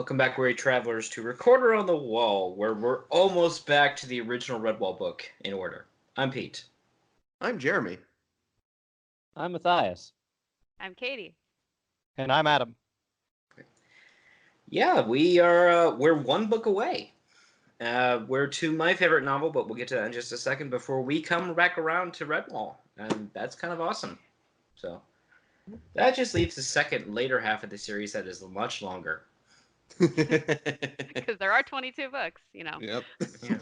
Welcome back, weary travelers, to Recorder on the Wall, where we're almost back to the original Redwall book in order. I'm Pete. I'm Jeremy. I'm Matthias. I'm Katie. And I'm Adam. Yeah, we're one book away. We're to my favorite novel, but we'll get to that in just a second before we come back around to Redwall, and that's kind of awesome. So that just leaves the second later half of the series that is much longer. Because there are 22 books, you know. Yep. Yeah.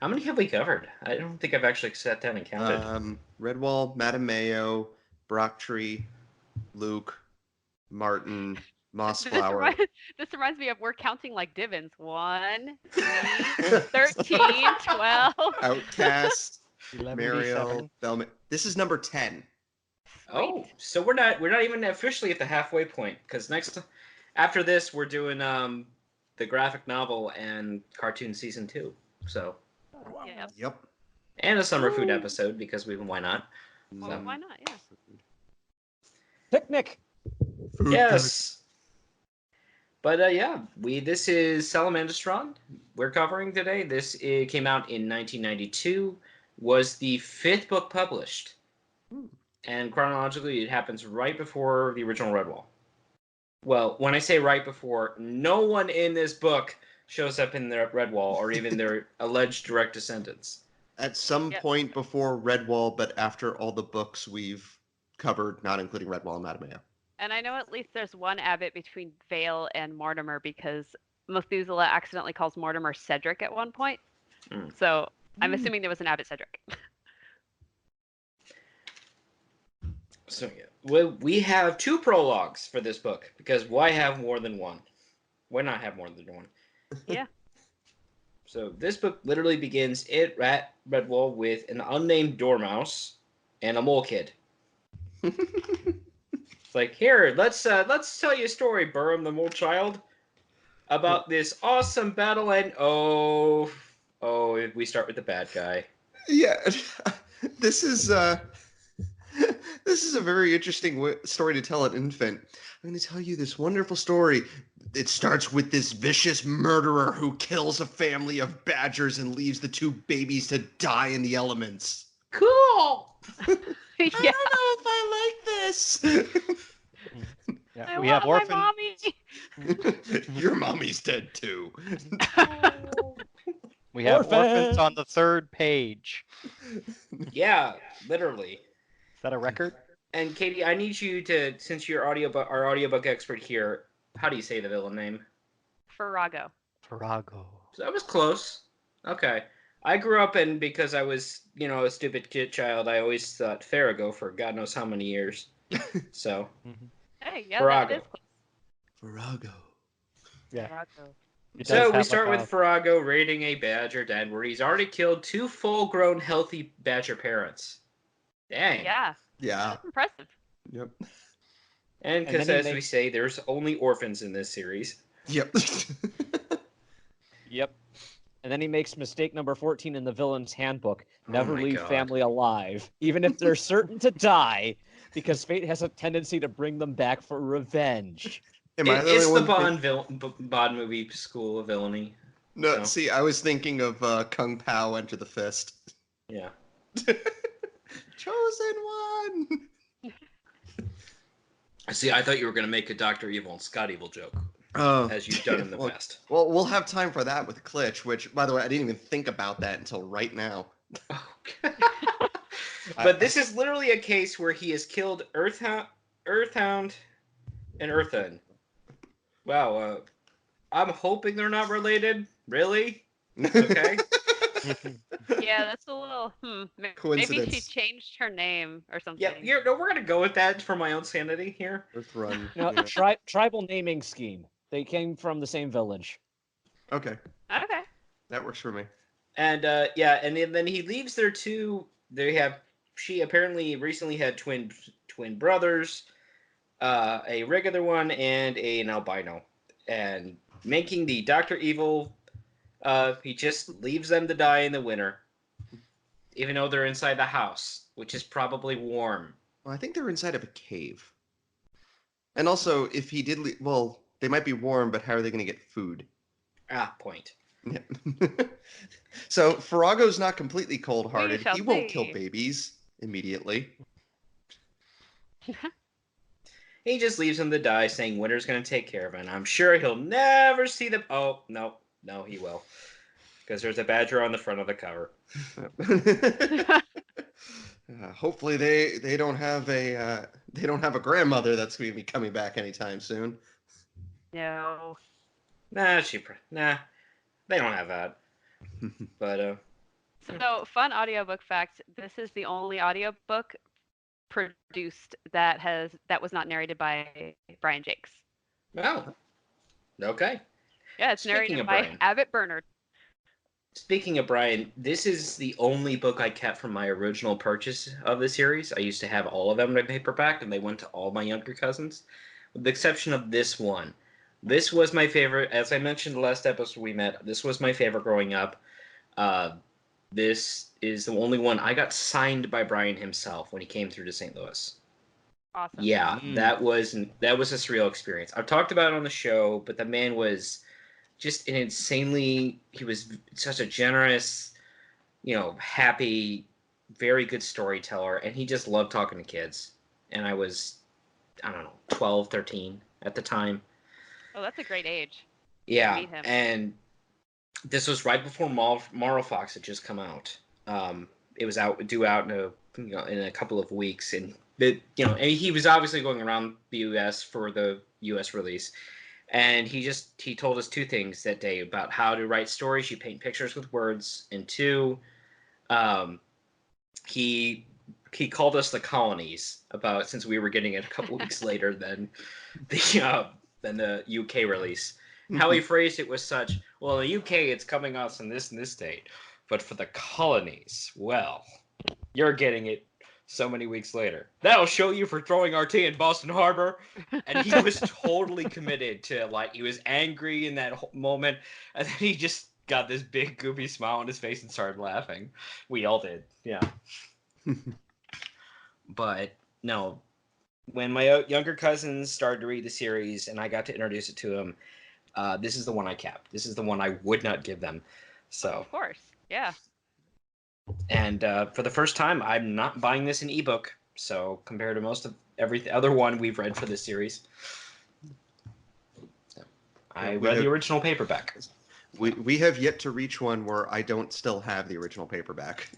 How many have we covered? I don't think I've actually sat down and counted. Redwall, Madame Mayo, Brocktree, Luke, Martin, Mossflower. This reminds me of we're counting like divins. 1, 3, 13, 12. Outcast, 11, Mariel, Velma. This is number 10. Oh, so we're not even officially at the halfway point, because after this we're doing the graphic novel and cartoon season 2. So Yep. and a summer food episode because why not? Well, So. why not? Yeah. Picnic. Yes. But this is Salamandastron we're covering today. It came out in 1992. Was the 5th book published. And chronologically, it happens right before the original Redwall. Well, when I say right before, no one in this book shows up in their Redwall or even their alleged direct descendants. At some point before Redwall, but after all the books we've covered, not including Redwall and Madame Mayo. And I know at least there's one abbot between Vale and Mortimer because Methuselah accidentally calls Mortimer Cedric at one point. So I'm assuming there was an abbot Cedric. So we have 2 prologues for this book, because why have more than one? Why not have more than one? Yeah. So this book literally begins at Redwall with an unnamed dormouse and a mole kid. It's like, here, let's tell you a story, Burham the Mole Child, about this awesome battle, and we start with the bad guy. Yeah, this is a very interesting story to tell an infant. I'm going to tell you this wonderful story. It starts with this vicious murderer who kills a family of badgers and leaves the 2 babies to die in the elements. Cool! I don't know if I like this. Yeah, we have orphans. My mommy. Your mommy's dead too. We have orphans on the 3rd page. Yeah, literally. Is that a record? And Katie, I need you to, since you're our audiobook expert here, how do you say the villain name? Farrago. Farrago. So that was close. Okay. I grew up because I was, a stupid kid child, I always thought Farrago for God knows how many years. So. Hey, yeah, Farrago. that is close. Farrago. Yeah. Farrago. So we start with Farrago raiding a badger den where he's already killed 2 full-grown, healthy badger parents. Dang. Yeah. Yeah. That's impressive. Yep. And because, as we say, there's only orphans in this series. Yep. Yep. And then he makes mistake number 14 in the villain's handbook. Never leave God. family alive, even if they're certain to die, because fate has a tendency to bring them back for revenge. It's the Bond movie school of villainy. No, So. See, I was thinking of Kung Pao Enter the Fist. Yeah. Chosen one! See, I thought you were going to make a Dr. Evil and Scott Evil joke, as you've done in the past. Well, we'll have time for that with Klitsch, which, by the way, I didn't even think about that until right now. But this is literally a case where he has killed Earthhound and Earthen. Wow, I'm hoping they're not related. Really? Okay. Yeah, that's a little, Coincidence. Maybe she changed her name or something. Yeah, we're going to go with that for my own sanity here. Earthrun. No, tribal naming scheme. They came from the same village. Okay. Okay. That works for me. And, and then he leaves their 2... She apparently recently had twin brothers, a regular one, and an albino. And making the Dr. Evil, he just leaves them to die in the winter. Even though they're inside the house, which is probably warm. Well, I think they're inside of a cave. And also, if he did they might be warm, but how are they going to get food? Point. Yeah. So Farago's not completely cold-hearted. We shall He won't kill see. babies immediately. He just leaves him to die, saying Winter's going to take care of it. And I'm sure he'll never see them. Oh, no, he will. Because there's a badger on the front of the cover. Hopefully they don't have a grandmother that's going to be coming back anytime soon. No. Nah, they don't have that. But So, fun audiobook fact, this is the only audiobook produced that was not narrated by Brian Jakes. oh, okay. Yeah, it's Speaking narrated of by Brian. Abbott Bernard. Speaking of Brian, this is the only book I kept from my original purchase of the series. I used to have all of them in paperback, and they went to all my younger cousins, with the exception of this one. This was my favorite. As I mentioned the last episode we met, this was my favorite growing up. This is the only one I got signed by Brian himself when he came through to St. Louis. Awesome. Yeah, that was a surreal experience. I've talked about it on the show, but the man was just he was such a generous, happy, very good storyteller, and he just loved talking to kids. And I was, I don't know, 12, 13 at the time. Oh, that's a great age. Yeah, Meet him. and this was right before Marl Fox had just come out. It was due out in a couple of weeks, and and he was obviously going around the U.S. for the U.S. release, and he told us two things that day about how to write stories. You paint pictures with words, and two, he called us the colonies since we were getting it a couple of weeks later than the UK release. How he phrased it was such, well, in the UK it's coming out in this date, but for the colonies, well, you're getting it so many weeks later. That'll show you for throwing RT in Boston Harbor. And he was totally committed to, he was angry in that moment, and then he just got this big goopy smile on his face and started laughing. We all did, yeah. But no, when my younger cousins started to read the series and I got to introduce it to them, this is the one I kept. This is the one I would not give them. So, of course, yeah. And for the first time, I'm not buying this in ebook. So compared to most of every other one we've read for this series, I read the original paperback. We have yet to reach one where I don't still have the original paperback.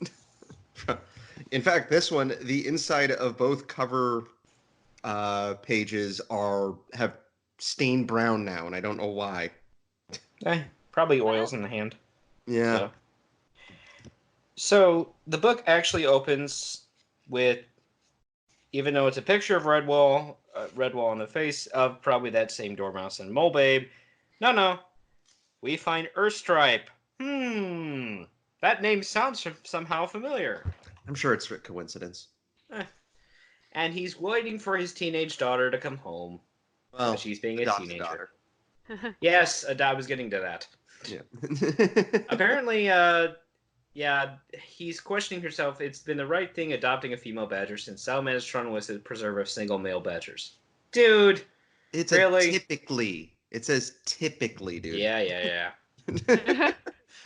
In fact, this one, the inside of both cover pages have stained brown now, and I don't know why. Probably oils in the hand. Yeah. So the book actually opens with, even though it's a picture of Redwall on the face of probably that same Dormouse and Mole Babe, no, we find Earthstripe. That name sounds somehow familiar. I'm sure it's a coincidence. And he's waiting for his teenage daughter to come home. Well, she's being a teenager. Daughter. Yes, I was getting to that. Yeah. Apparently, he's questioning herself. It's been the right thing adopting a female badger since Salamandastron was the preserver of single male badgers. Dude! It's really? Typically. It says typically, dude. Yeah.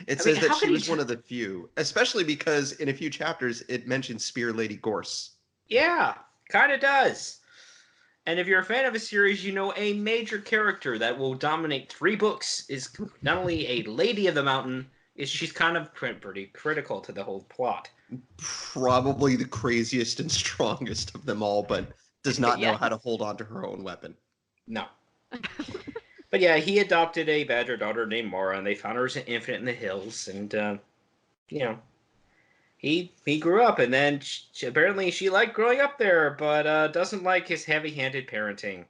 It says that she was one of the few, especially because in a few chapters it mentions Spear Lady Gorse. Yeah, kind of does. And if you're a fan of a series, you know a major character that will dominate 3 books is not only a lady of the mountain, she's kind of pretty critical to the whole plot. Probably the craziest and strongest of them all, but does not know how to hold on to her own weapon. No. But yeah, he adopted a badger daughter named Mara, and they found her as an infant in the hills, and he grew up, and then apparently she liked growing up there, but doesn't like his heavy-handed parenting.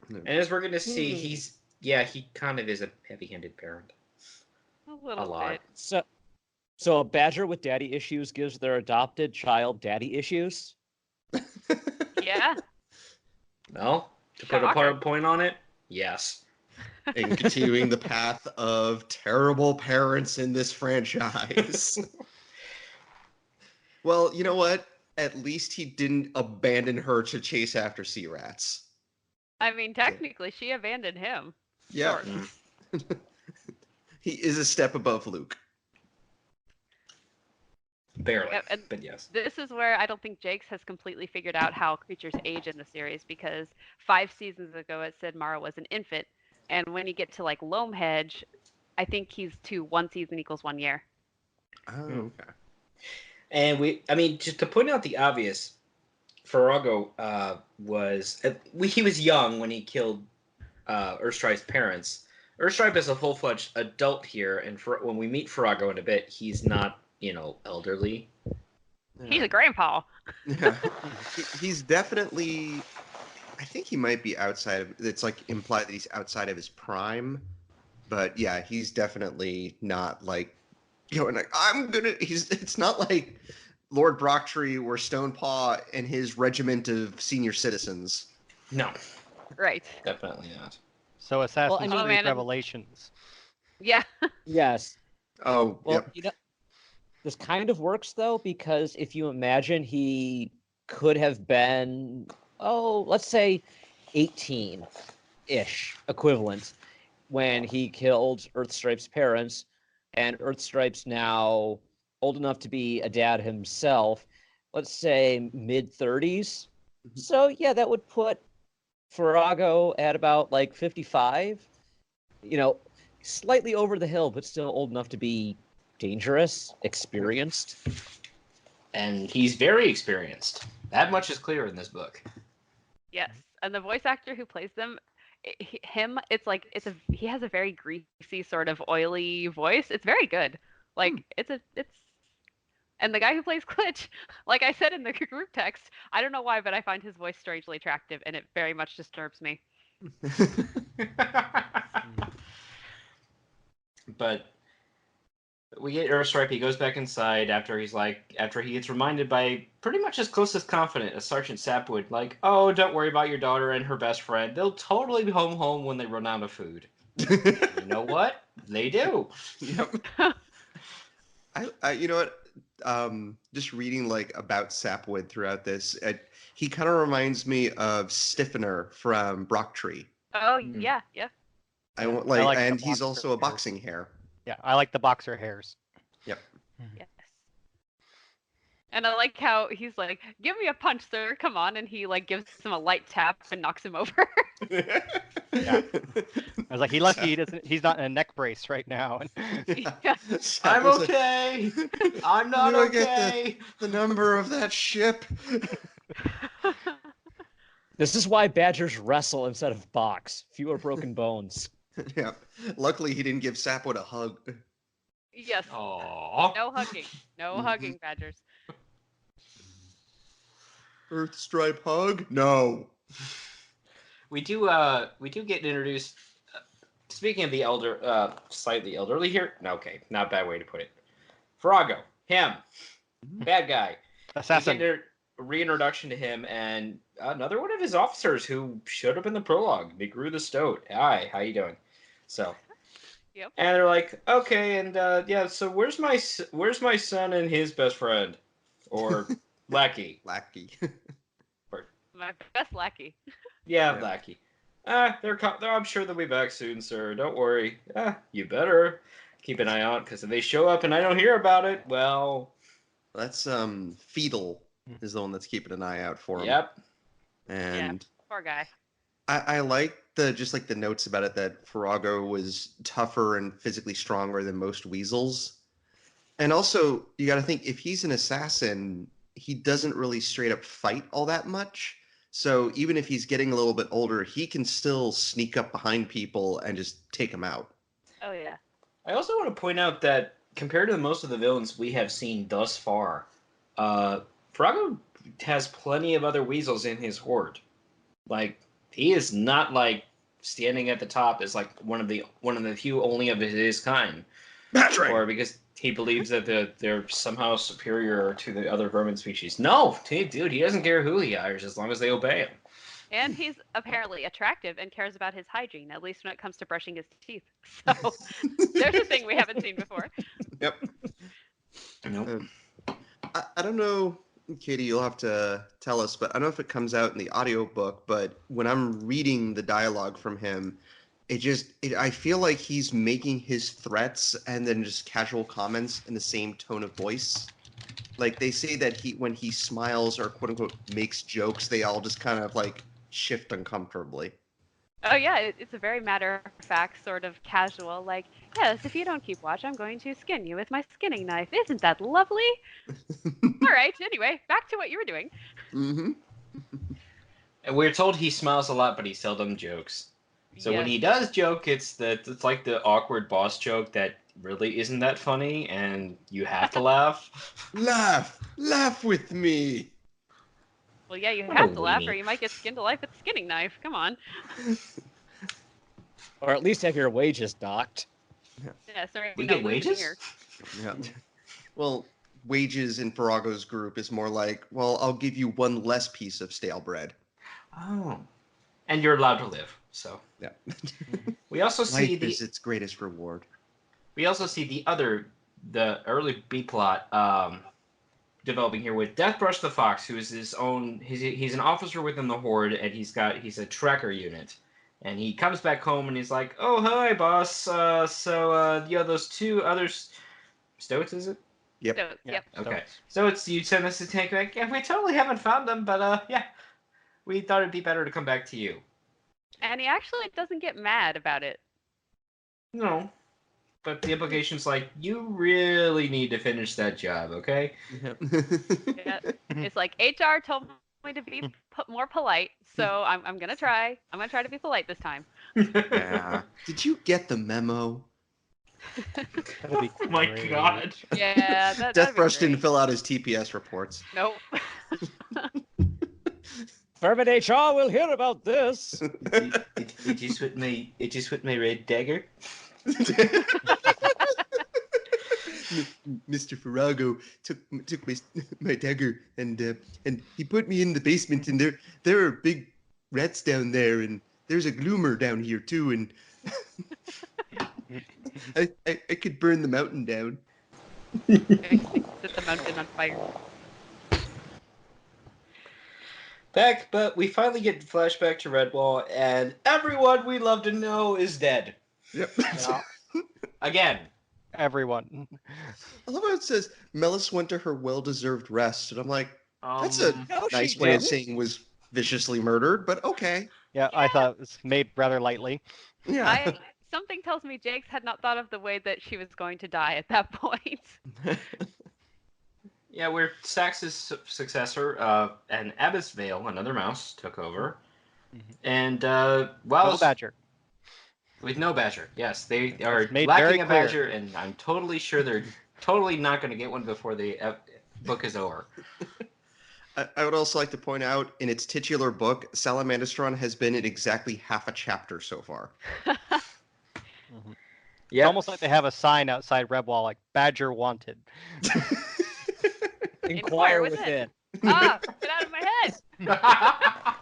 No. And as we're going to see, he kind of is a heavy-handed parent. A lot. Bit. So a badger with daddy issues gives their adopted child daddy issues? Yeah. Well, to put a point on it, yes. And continuing the path of terrible parents in this franchise. Well, you know what? At least he didn't abandon her to chase after sea rats. I mean, technically, she abandoned him. Yeah. Sure. He is a step above Luke. Barely, Yep, and but yes. this is where I don't think Jakes has completely figured out how creatures age in the series, because 5 seasons ago it said Mara was an infant, and when you get to like Loamhedge, I think he's 1 season equals 1 year. Oh, okay. And just to point out the obvious, Farrago he was young when he killed Earthstripe's parents. Earthstripe is a full-fledged adult here, and when we meet Farrago in a bit, he's not, elderly. He's a grandpa. Yeah. He's definitely. I think he might be outside of. It's like implied that he's outside of his prime, but yeah, he's definitely not like going like I'm gonna. It's not like Lord Brocktree or Stonepaw and his regiment of senior citizens. No, Right. definitely not. So Assassin's Oh, Creed man, Revelations. Yeah. Yes. Oh, Well, yep. this kind of works though, because if you imagine he could have been, let's say 18-ish equivalent when he killed Earthstripe's parents, and Earthstripe's now old enough to be a dad himself, let's say mid-30s. So yeah, that would put Farrago at about like 55. Slightly over the hill, but still old enough to be dangerous, experienced. And he's very experienced. That much is clear in this book. Yes. And the voice actor who plays them, it's like he has a very greasy sort of oily voice. It's very good. Like it's and the guy who plays Glitch, like I said in the group text, I don't know why, but I find his voice strangely attractive, and it very much disturbs me. But we get Earthstripe. He goes back inside after he gets reminded by pretty much his closest confidant, a Sergeant Sapwood, like, oh, don't worry about your daughter and her best friend. They'll totally be home when they run out of food. You know what? They do. Yep. I you know what? Just reading like about Sapwood throughout this, he kind of reminds me of Stiffener from Brocktree. Oh yeah. I want I like the and he's boxer also a hair. boxing hair. Yeah, I like the boxer hairs. Yep. Yes. And I like how he's like, "Give me a punch, sir. Come on!" And he like gives him a light tap and knocks him over. Yeah. I was like, he's not in a neck brace right now. Yeah. I'm Sapwood's like, okay. I'm not "Do I okay. get the number of that ship?" This is why badgers wrestle instead of box. Fewer broken bones. Yeah. Luckily, he didn't give Sapwood a hug. Yes. Aww. No hugging. No hugging, Badgers. Earthstripe hug? No. We do get introduced. Speaking of the slightly elderly here. No, okay, not a bad way to put it. Farrago, him, bad guy. Assassin. We get a reintroduction to him and another one of his officers who showed up in the prologue, McGrew the Stoat. Hi, how you doing? So. Yep. And they're like, okay, and yeah, so where's my son and his best friend, or lackey? Lackey. My best lackey. Yeah, Yeah. lackey. I'm sure they'll be back soon, sir. Don't worry. You better keep an eye out, because if they show up and I don't hear about it, well. That's Feedle is the one that's keeping an eye out for him. Yep. And Poor guy. I like the notes about it that Farrago was tougher and physically stronger than most weasels. And also, you got to think, if he's an assassin, he doesn't really straight up fight all that much. So even if he's getting a little bit older, he can still sneak up behind people and just take them out. Oh yeah. I also want to point out that compared to most of the villains we have seen thus far, Farrago has plenty of other weasels in his horde. Like, he is not like standing at the top as like one of the few only of his kind. That's right. Or because he believes that they're somehow superior to the other vermin species. No, dude, he doesn't care who he hires as long as they obey him. And he's apparently attractive and cares about his hygiene, at least when it comes to brushing his teeth. So there's a thing we haven't seen before. Yep. Nope. I don't know, Katie, you'll have to tell us, but I don't know if it comes out in the audiobook, but when I'm reading the dialogue from him, I feel like he's making his threats and then just casual comments in the same tone of voice. Like they say that when he smiles or quote unquote makes jokes, they all just kind of like shift uncomfortably. Oh yeah, it's a very matter-of-fact sort of casual, like, yes, if you don't keep watch, I'm going to skin you with my skinning knife. Isn't that lovely? All right, anyway, back to what you were doing. Mm-hmm. And we're told he smiles a lot, but he seldom jokes. So when Yes. he does joke, it's like the awkward boss joke that really isn't that funny, and you have to laugh. Laugh with me. Well, yeah, you What a have to laugh, or weenie. you might get skinned alive with a skinning knife. Come on. Or at least have your wages docked. Yeah, sorry, We no get losing wages? here. Yeah. Well, wages in Farago's group is more like, well, I'll give you one less piece of stale bread. Oh. And you're allowed to live, so. Yeah. We also see Life is its greatest reward. the early B plot developing here with Deathbrush the Fox, who is his own. He's an officer within the Horde, and he's a tracker unit, and he comes back home and he's like, "Oh hi, boss. Those two others, stoats, is it? Yep. So, Yeah, yep. Okay. So it's you send us to tank back. Yeah, we totally haven't found them, but yeah, we thought it'd be better to come back to you. And he actually doesn't get mad about it. No. But the implication's like, you really need to finish that job, okay? Yep. Yeah. It's like HR told me to be more polite, so I'm gonna try. I'm gonna try to be polite this time. Yeah. Did you get the memo? That'd be Oh my great. god. Yeah, that'd be Deathbrush didn't great. fill out his TPS reports. Nope. Fairman HR will hear about this. It just with my red dagger. Mr. Farago took my dagger and he put me in the basement, and there are big rats down there, and there's a gloomer down here too, and I could burn the mountain down. Set the mountain on fire. But we finally get flashback to Redwall, and everyone we love to know is dead. Yep. Yeah, Again. everyone. I love how it says Melis went to her well-deserved rest, and I'm like, that's a No, nice she way of didn't. saying was viciously murdered, but okay. Yeah, I thought it was made rather lightly. Yeah. Something tells me Jakes had not thought of the way that she was going to die at that point. Yeah, we're Sax's successor, and Abbas Vale, another mouse, took over. And No while badger. with no badger, yes, they are It's made lacking very a clear. badger, and I'm totally sure they're totally not going to get one before the book is over. I would also like to point out, in its titular book, Salamandastron has been in exactly half a chapter so far. It's almost like they have a sign outside Redwall, like "Badger wanted." Inquire within. within. Ah, get out of my head!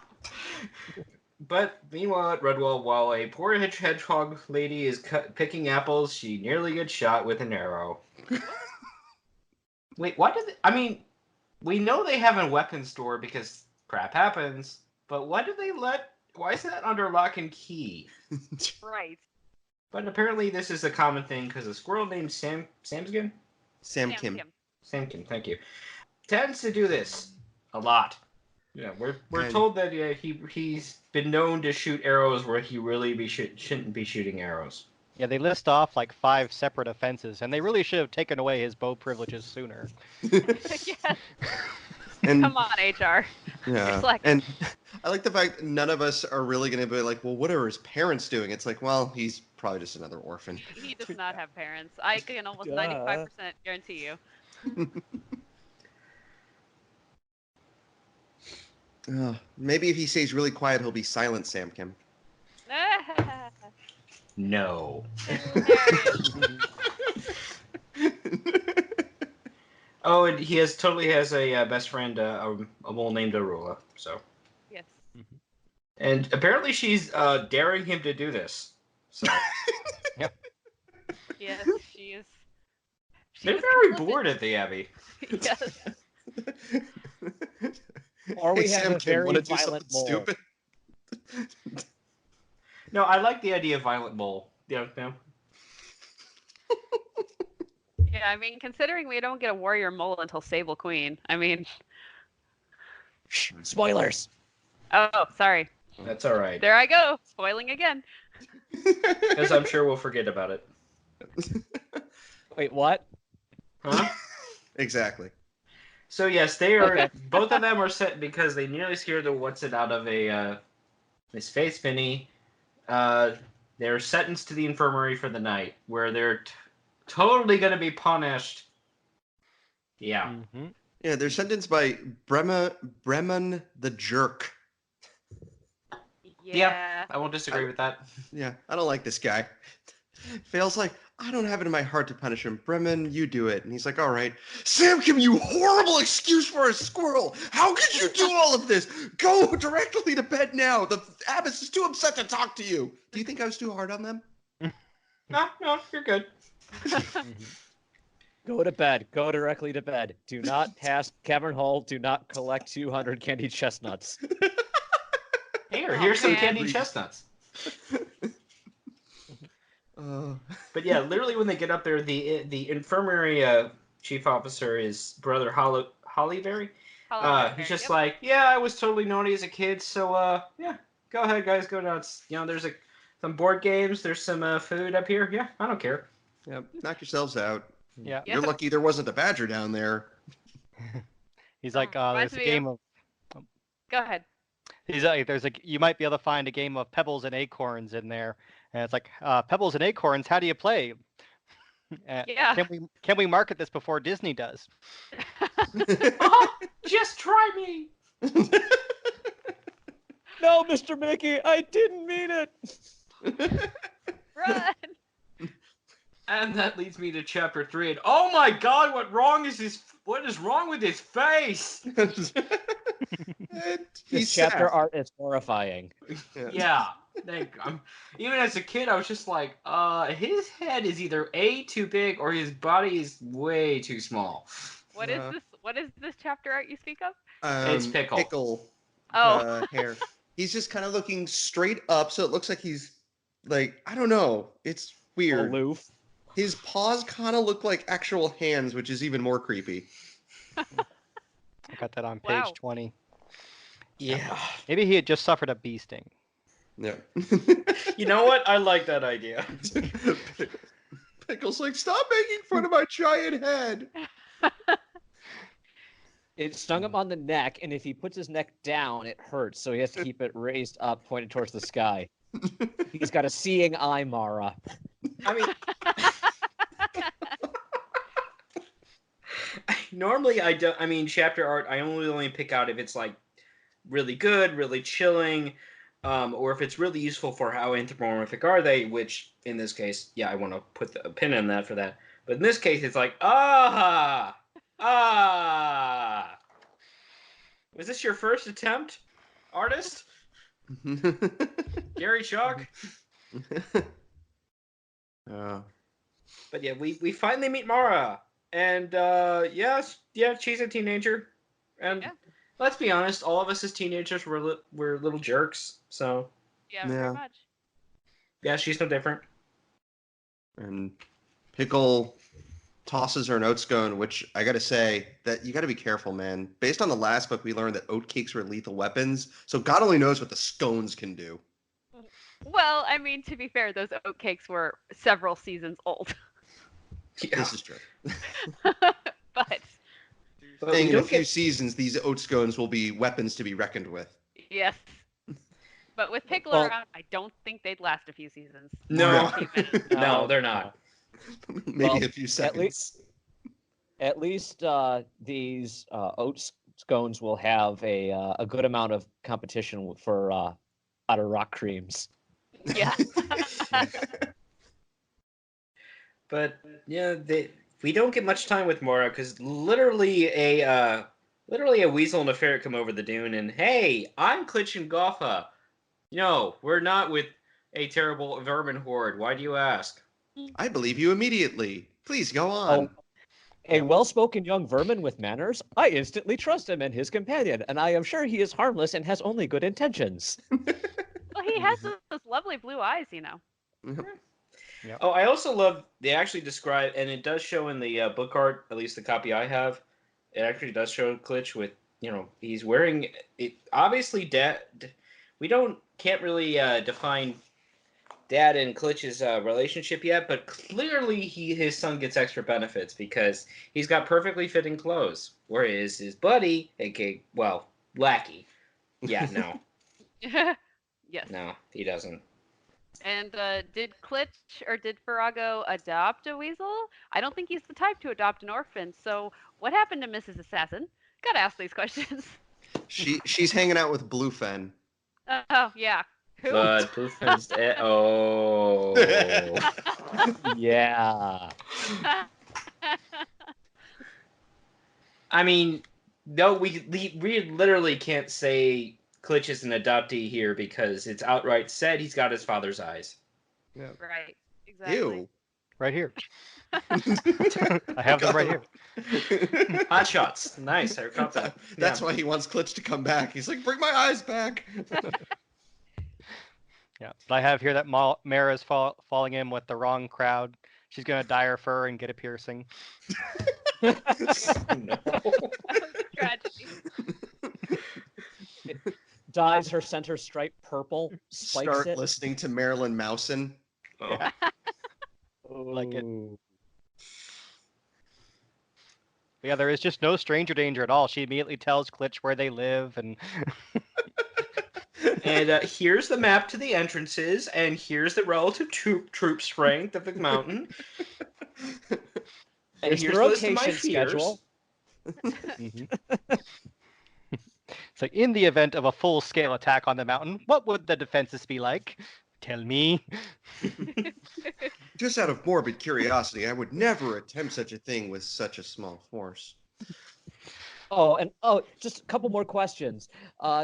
But meanwhile at Redwall, while a poor hedgehog lady is picking apples, she nearly gets shot with an arrow. Wait, why did I mean, we know they have a weapons store because crap happens, but why is that under lock and key? Right. But apparently this is a common thing because a squirrel named Samskin? Sam Kim. Samkin, thank you. Tends to do this a lot. Yeah, we're told that he's been known to shoot arrows where he really shouldn't be shooting arrows. Yeah, they list off like 5 separate offenses, and they really should have taken away his bow privileges sooner. Yes. And, Come on, HR. yeah. You're And I like the fact that none of us are really going to be like, well, what are his parents doing? It's like, well, he's probably just another orphan. He does not have parents. I can almost 95% guarantee you. Maybe if he stays really quiet, he'll be silent, Sam Kim. No. Oh, and he totally has a best friend, a mole named Arula. So. Yes. And apparently she's daring him to do this. So. Yes, she is. They're very bored at the Abbey. Yes. Or we Hey, have Sam a Kim, very wanna do violent something mole. stupid? No, I like the idea of Violet Mole. Yeah, no. Yeah, I mean, considering we don't get a warrior mole until Sable Queen. I mean, Shh, spoilers. oh, sorry. That's all right. There I go, spoiling again. Because I'm sure we'll forget about it. Wait, what? Huh? Exactly. So yes, they are. Okay. Both of them are set because they nearly scared the what's it out of a Miss Face Finny. They're sentenced to the infirmary for the night, where they're totally going to be punished. Yeah. Mm-hmm. Yeah, they're sentenced by Bremen the Jerk. Yeah. I won't disagree with that. Yeah, I don't like this guy. Fail's like, I don't have it in my heart to punish him. Bremen, you do it. And he's like, all right. Samkim, you horrible excuse for a squirrel. How could you do all of this? Go directly to bed now. The abbess is too upset to talk to you. Do you think I was too hard on them? No, you're good. Go to bed. Go directly to bed. Do not pass Cavern Hall. Do not collect 200 candied chestnuts. Here's some man. candied chestnuts. But yeah, literally when they get up there, the infirmary chief officer is Brother Hollyberry. He's just like, yeah, I was totally naughty as a kid, so yeah, go ahead, guys, go nuts. You know, there's some board games, there's some food up here. Yeah, I don't care. Yeah, knock yourselves out. Yeah. You're lucky there wasn't a badger down there. He's like, Reminds there's a me game of. Go ahead. He's like, you might be able to find a game of pebbles and acorns in there, and it's like, pebbles and acorns. How do you play? Yeah. Can we market this before Disney does? Oh, just try me. No, Mr. Mickey, I didn't mean it. Run. And that leads me to chapter 3. And oh my God, what is wrong with his face? This chapter art is horrifying. Yeah. Even as a kid, I was just like, his head is either A, too big, or his body is way too small. What is this? What is this chapter art you speak of? It's Pickle. Pickle. Oh. Hair. He's just kind of looking straight up, so it looks like he's like, I don't know. It's weird. Aloof. His paws kind of look like actual hands, which is even more creepy. I got that on page Wow. 20. Yeah. Maybe he had just suffered a bee sting. Yeah. You know what? I like that idea. Pickle's like, stop making fun of my giant head. It stung him on the neck, and if he puts his neck down, it hurts, so he has to keep it raised up, pointed towards the sky. He's got a seeing eye, Mara. I mean, normally I don't. I mean, chapter art I only pick out if it's like really good, really chilling, or if it's really useful for how anthropomorphic are they. Which in this case, yeah, I want to put a pin in that for that. But in this case, it's like ah. Was this your first attempt, artist? Gary Chalk? But yeah, we finally meet Mara. And she's a teenager. And Yeah. let's be honest, all of us as teenagers were little jerks. So Yeah, Yeah. very much. yeah, she's no different. And Pickle tosses her an oat scone, which I gotta say that you gotta be careful, man. Based on the last book, we learned that oat cakes were lethal weapons, so God only knows what the scones can do. Well, I mean, to be fair, those oatcakes were several seasons old. Yeah. This is true. But But Saying we in a don't few get- seasons, these oat scones will be weapons to be reckoned with. yes. But with Pickle Well- around, I don't think they'd last a few seasons. No. A few minutes. No, they're not. Maybe Well, a few seconds. At least these oat scones will have a good amount of competition for out of rock creams. Yeah. But yeah, we don't get much time with Mora because literally a weasel and a ferret come over the dune and hey, I'm Klitsch and Goffa. No, we're not with a terrible vermin horde. Why do you ask? I believe you immediately. Please go on. A well-spoken young vermin with manners, I instantly trust him and his companion, and I am sure he is harmless and has only good intentions. Well, he has those lovely blue eyes, you know. Yep. Oh, I also love they actually describe, and it does show in the book art, at least the copy I have. It actually does show Klitsch with, he's wearing it. Obviously, we can't really define Dad and Klitsch's relationship yet, but clearly his son gets extra benefits because he's got perfectly fitting clothes, whereas his buddy, aka lackey, no, Yes. no, he doesn't. And did Klitsch or did Farago adopt a weasel? I don't think he's the type to adopt an orphan. So what happened to Mrs. Assassin? Gotta ask these questions. She's hanging out with Bluefen. Oh yeah. Who? But Bluefin's oh. Yeah. I mean, no, we literally can't say Klitsch is an adoptee here because it's outright said he's got his father's eyes. Yeah. Right. Exactly. Ew. Right here. I have them right here. Hot shots. Nice. I caught that. That's why he wants Klitsch to come back. He's like, bring my eyes back. Yeah, but I have here that Mara's falling in with the wrong crowd. She's gonna dye her fur and get a piercing. No. Tragedy. Dyes her center stripe purple. Spikes Start it. listening to Marilyn Mousen. Oh. Yeah. Like it. Ooh. But yeah, there is just no stranger danger at all. She immediately tells Klitsch where they live, and And here's the map to the entrances, and here's the relative troop strength of the mountain. And Here's the here's the list of my rotation fears. schedule. so in the event of a full-scale attack on the mountain, what would the defenses be like? Tell me. Just out of morbid curiosity, I would never attempt such a thing with such a small force. Just a couple more questions.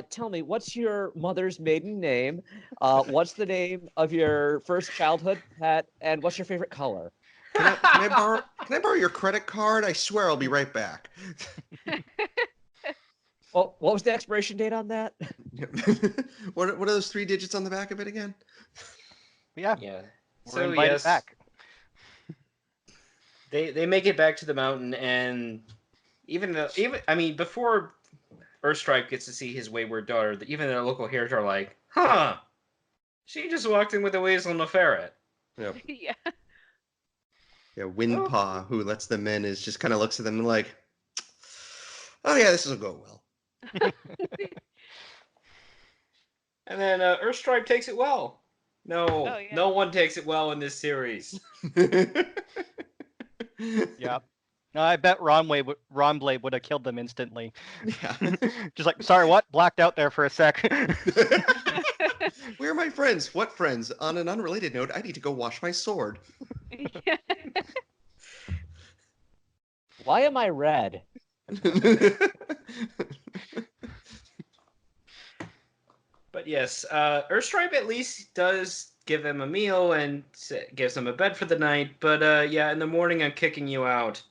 Tell me, what's your mother's maiden name? What's the name of your first childhood pet? And what's your favorite color? Can I borrow your credit card? I swear I'll be right back. Well, what was the expiration date on that? What are those 3 digits on the back of it again? Yeah, Yeah. we're invited back. They make it back to the mountain, and before Earthstripe gets to see his wayward daughter, even the local heroes are like, "Huh, she just walked in with a weasel and a ferret." Yep. Yeah. Yeah, Windpaw, who lets them in, just kind of looks at them like, "Oh yeah, this will go well." And then Earthstripe takes it well. No, Oh, yeah. no one takes it well in this series. Yeah. No, I bet Ronblade would have killed them instantly. Yeah. Just like, sorry, what? Blacked out there for a sec. Where are my friends? What friends? On an unrelated note, I need to go wash my sword. Why am I red? But yes, Earthstripe at least does give them a meal and gives them a bed for the night. But in the morning I'm kicking you out.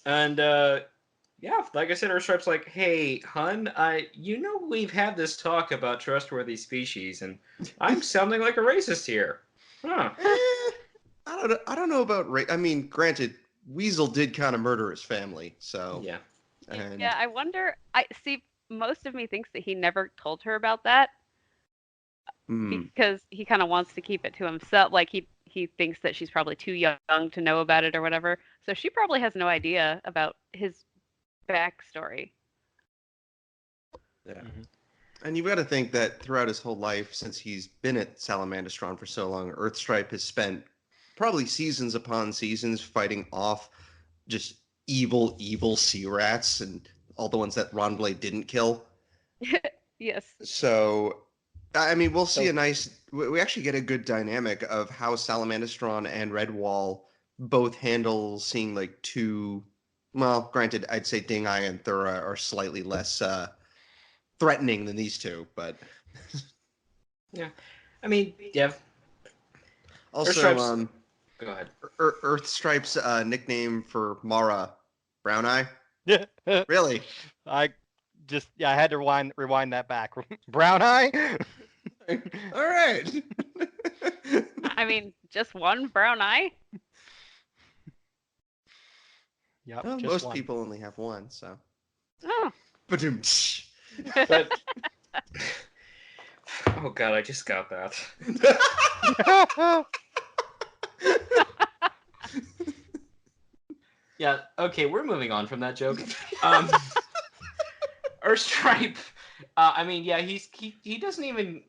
And like I said, Earthstripe's like, "Hey, hun, we've had this talk about trustworthy species, and I'm sounding like a racist here, huh?" I don't know about I mean, granted, Weasel did kind of murder his family, so Yeah. And Yeah, I wonder. I see. Most of me thinks that he never told her about that because he kind of wants to keep it to himself. Like he thinks that she's probably too young to know about it or whatever. So she probably has no idea about his backstory. Yeah. And you've got to think that throughout his whole life, since he's been at Salamandastron for so long, Earthstripe has spent probably seasons upon seasons fighting off just evil sea rats and all the ones that Ronblade didn't kill. Yes. So, I mean, we'll see we actually get a good dynamic of how Salamandastron and Redwall both handle seeing like two, well, granted, I'd say Ding-Eye and Thura are slightly less threatening than these two, but Yeah. I mean, yeah. also, Go ahead. Earthstripe's nickname for Mara, Brown Eye? Yeah. Really? I had to rewind that back. Brown eye. All right. I mean, just one brown eye. Yep, Well, just most one. people only have one, so. Oh. Ba-doom. But oh god, I just got that. Yeah, okay, we're moving on from that joke. Earthstripe, I mean, yeah, he doesn't even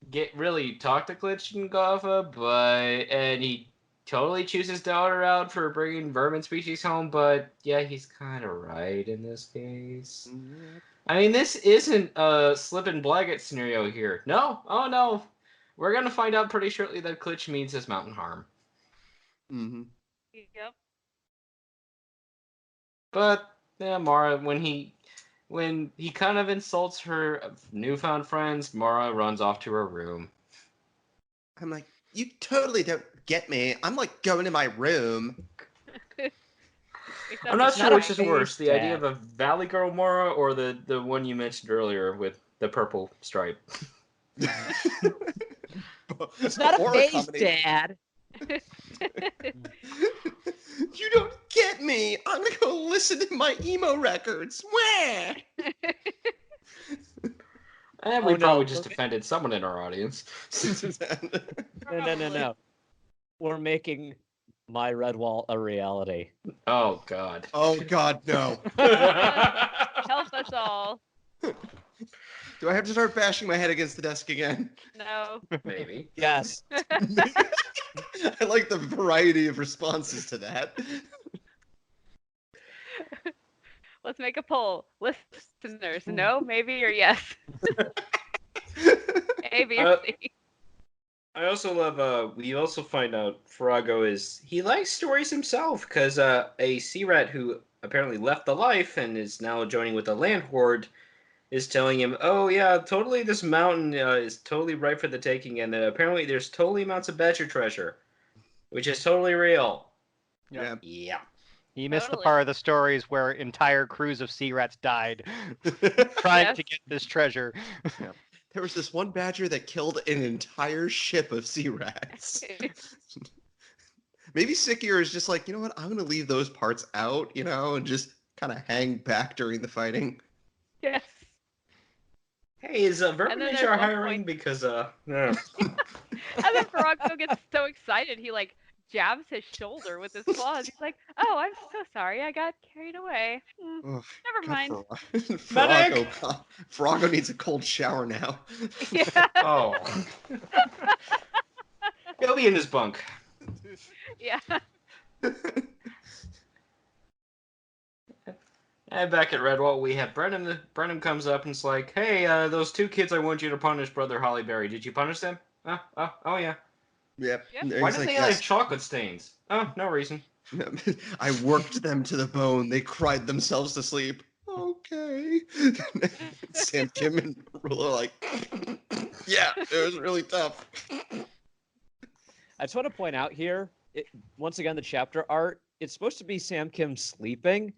get really talk to Klitschkova, and he totally chews his daughter out for bringing vermin species home, but yeah, he's kind of right in this case. Yep. I mean, this isn't a Slipp and Blaggut scenario here. No, oh no. We're gonna find out pretty shortly that Klitsch means his mountain harm. Mm-hmm. Yep. But yeah, Mara, when he kind of insults her newfound friends, Mara runs off to her room. I'm like, you totally don't get me. I'm like going to my room. I'm not It's sure not a which is worse, face the idea tab. of a Valley Girl Mara or the one you mentioned earlier with the purple stripe. It's not a Or face, combination. Dad. You don't get me. I'm gonna go listen to my emo records. Where? And Oh, we no. probably just offended someone in our audience. No. Probably. We're making My Redwall a reality. Oh god. Oh God, no. Help us all. Do I have to start bashing my head against the desk again? No. Maybe. Yes. I like the variety of responses to that. Let's make a poll. Listeners, no, maybe, or yes. A, B, or C. I also love, we also find out Farago he likes stories himself, because a sea rat who apparently left the life and is now joining with the land horde is telling him, oh yeah, totally this mountain is totally ripe for the taking, and apparently there's totally amounts of badger treasure, which is totally real. Yeah. Yeah. You missed the Totally. part of the stories where entire crews of sea rats died trying to get this treasure. There was this one badger that killed an entire ship of sea rats. Maybe Sikir is just like, you know what? I'm going to leave those parts out, and just kind of hang back during the fighting. Yes. Hey, is Vermin And then HR there's one hiring? point- Because, no. And then Farago gets so excited, he like jabs his shoulder with his claws. He's like, "Oh, I'm so sorry, I got carried away. Oh, Never mind." Farago needs a cold shower now. Yeah. Oh. He'll be in his bunk. Yeah. And back at Redwall, we have Brenham. Brenham comes up and is like, hey, those two kids I want you to punish, Brother Hollyberry. Did you punish them? Oh yeah. Yep. Yep. And Why he's did like, they have yes. chocolate stains? Oh, no reason. I worked them to the bone. They cried themselves to sleep. Okay. Sam Kim and Rula are like, yeah, it was really tough. I just want to point out here, once again, the chapter art, it's supposed to be Sam Kim sleeping,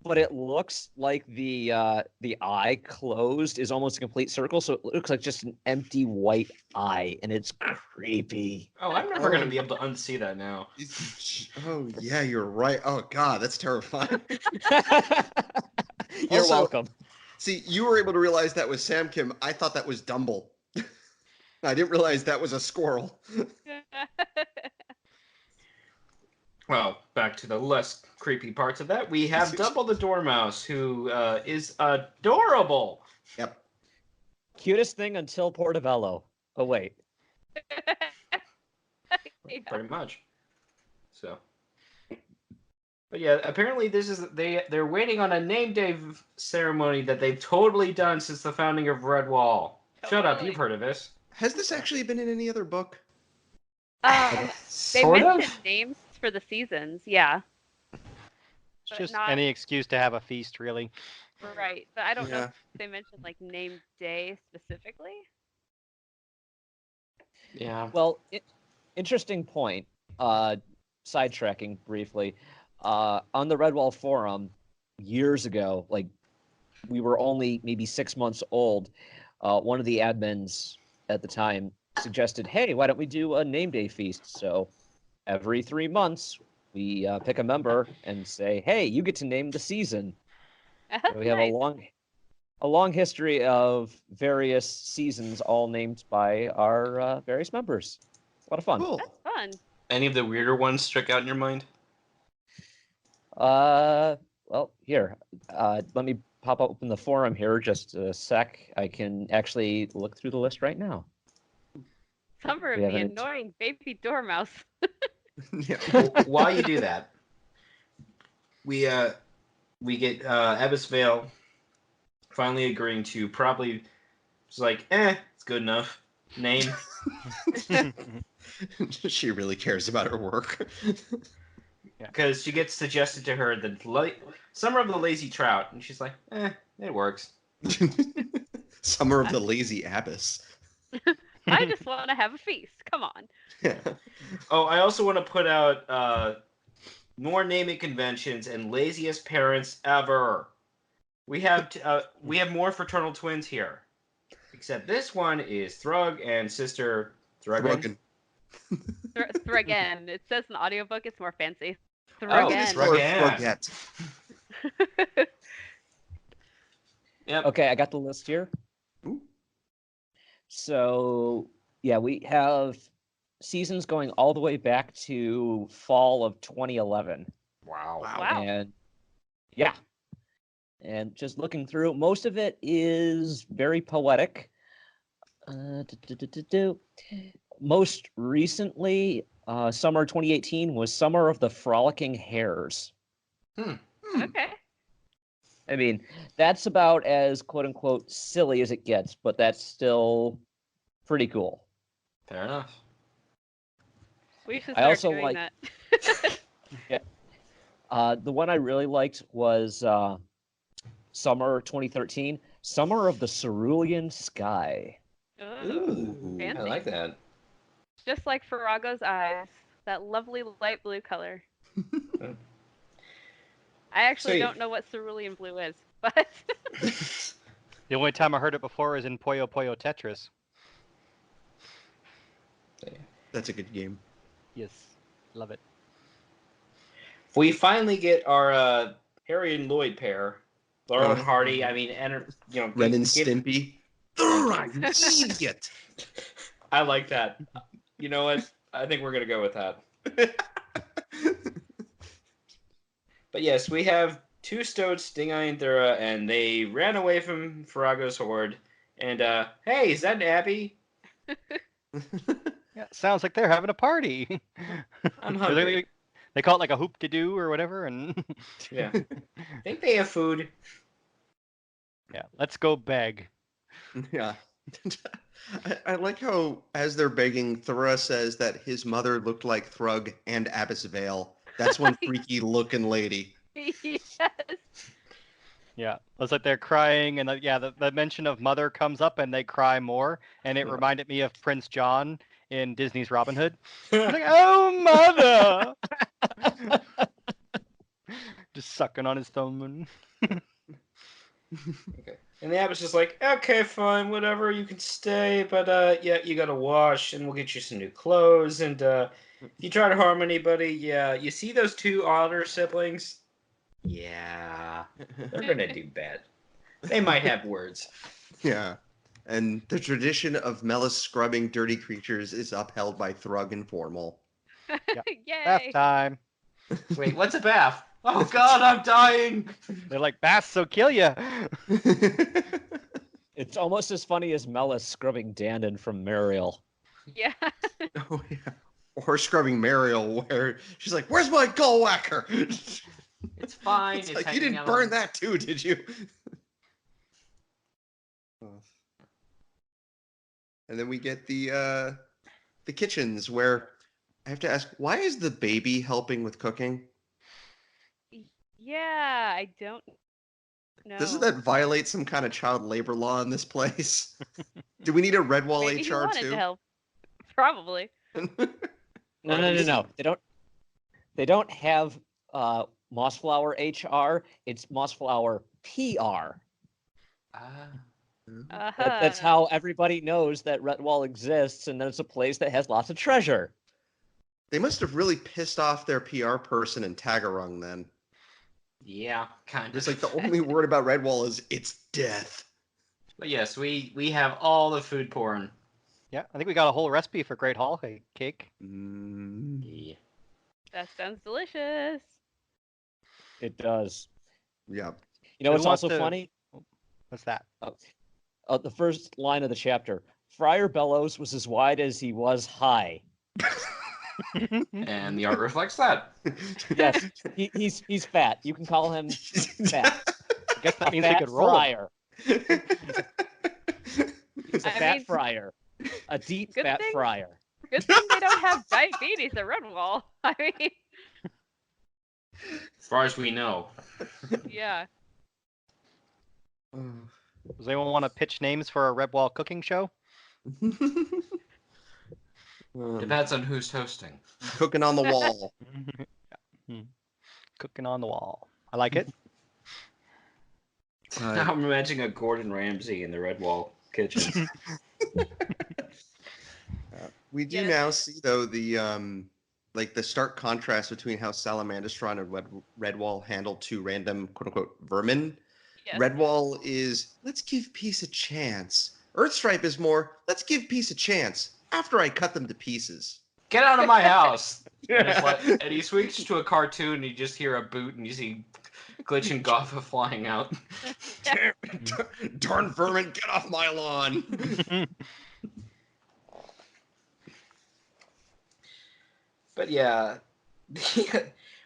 but it looks like the eye closed is almost a complete circle, so it looks like just an empty white eye, and it's creepy. Oh, I'm never going to be able to unsee that now. Oh, yeah, you're right. Oh, God, that's terrifying. You're Also- welcome. See, you were able to realize that was Sam Kim. I thought that was Dumble. I didn't realize that was a squirrel. Well, back to the less creepy parts of that. We have Dumble the Dormouse, who is adorable. Yep. Cutest thing until Portobello. Oh, wait. Yeah. Pretty much. So. But yeah, apparently this is they're waiting on a name day ceremony that they've totally done since the founding of Redwall. Shut up, Totally. you've heard of this. Has this actually been in any other book? They Sort mentioned of? names for the seasons, yeah. It's But just not- any excuse to have a feast, really. Right, but I don't know Yeah. if they mentioned like name day specifically. Yeah. Well, interesting point. Sidetracking briefly. On the Redwall forum, years ago, like we were only maybe 6 months old, one of the admins at the time suggested, hey, why don't we do a name day feast? So every 3 months, we pick a member and say, hey, you get to name the season. So we have Nice. a long history of various seasons, all named by our various members. It's a lot of fun. Cool. That's fun. Any of the weirder ones struck out in your mind? Well, here, let me pop open the forum here just a sec. I can actually look through the list right now. Summer of We have the an annoying baby dormouse. Yeah. Well, while you do that, we get Abbas Vale finally agreeing to probably it's like, it's good enough. Name. She really cares about her work. Because she gets suggested to her the Summer of the Lazy Trout, and she's like, it works. Summer of the Lazy Abyss. I just want to have a feast. Come on. Yeah. Oh, I also want to put out more naming conventions and laziest parents ever. We have more fraternal twins here, except this one is Thrug and sister Thruggin. Thruggin. It says in the audiobook it's more fancy. Oh, Thruggin. Thruggin. Yep. Okay, I got the list here. Ooh. So, yeah, we have seasons going all the way back to fall of 2011. Wow. Wow. And yeah. And just looking through, most of it is very poetic. Most recently, summer 2018 was Summer of the Frolicking Hares. Okay. I mean, that's about as quote unquote silly as it gets, but that's still pretty cool. Fair enough. We should I start also doing like- that. The one I really liked was Summer 2013, Summer of the Cerulean Sky. Ooh, fancy. I like that. Just like Farago's eyes, that lovely light blue color. I actually don't know what cerulean blue is, but The only time I heard it before is in Puyo Puyo Tetris. That's a good game. Yes, love it. We finally get our Harry and Lloyd pair, Laurel and Hardy. I mean, Ren and Stimpy. I'm idiot. I like that. You know what? I think we're gonna go with that. But yes, we have two stoats, Stingeye and Thura, and they ran away from Farago's horde. And hey, is that Abby? Yeah, sounds like they're having a party. I'm hungry. They call it like a hoop-de-doo or whatever, and Yeah. I think they have food. yeah, let's go beg. Yeah. I like how, as they're begging, Thura says that his mother looked like Thrug and Abbas Vale. That's one freaky looking lady. yes. Yeah, it's like they're crying, and the mention of mother comes up, and they cry more, and it reminded me of Prince John in Disney's Robin Hood. Like, oh, mother! Just sucking on his thumb. And... Okay. And the abbot's just like, okay, fine, whatever, you can stay, but yeah, you gotta wash, and we'll get you some new clothes, and if you try to harm anybody, yeah, you see those two otter siblings? Yeah, they're gonna do bad. They might have words. Yeah. And the tradition of Melis scrubbing dirty creatures is upheld by Thrug and Formal. Bath Yay. time. Wait, what's a bath? Oh god, I'm dying! They're like, baths will kill you. It's almost as funny as Melis scrubbing Dandon from Mariel. Yeah. Oh, yeah. Or scrubbing Mariel, where she's like, where's my gull whacker? It's fine. It's It's like, you hanging didn't out burn on- that too, did you? And then we get the kitchens, where I have to ask, why is the baby helping with cooking? Yeah, I don't know. Doesn't that violate some kind of child labor law in this place? Do we need a Redwall Maybe he HR wanted too? to help. Probably. No. They don't have Mossflower HR. It's Mossflower PR. That's how everybody knows that Redwall exists, and that it's a place that has lots of treasure. They must have really pissed off their PR person in Tagarung then. Yeah, kind of. It's like the only word about Redwall is it's death. But yes, we have all the food porn. Yeah, I think we got a whole recipe for Great Hall cake. Yeah. That sounds delicious. It does. Yeah. You know Who what's wants also to- funny? What's that? The first line of the chapter. Friar Bellows was as wide as he was high. And the art reflects that. Yes, he's fat. You can call him fat. I guess that A means we fat could roll him. friar. He's a I fat mean, friar. A deep good fat thing- friar. Good thing they don't have diabetes at Redwall. I mean, As far as we know. yeah. Does anyone want to pitch names for a Redwall cooking show? Depends on who's hosting. Cooking on the wall. Cooking on the wall. I like it. I'm imagining a Gordon Ramsay in the Redwall kitchen. We do Yes. now see though the like the stark contrast between how Salamandastron and Redwall handled two random quote unquote vermin. Yes. Redwall is let's give peace a chance. Earthstripe is more let's give peace a chance after I cut them to pieces. Get out of my house! And, it's like, and he switches to a cartoon and you just hear a boot and you see Glitch and Goffa flying out. Damn it, darn vermin, get off my lawn. But yeah,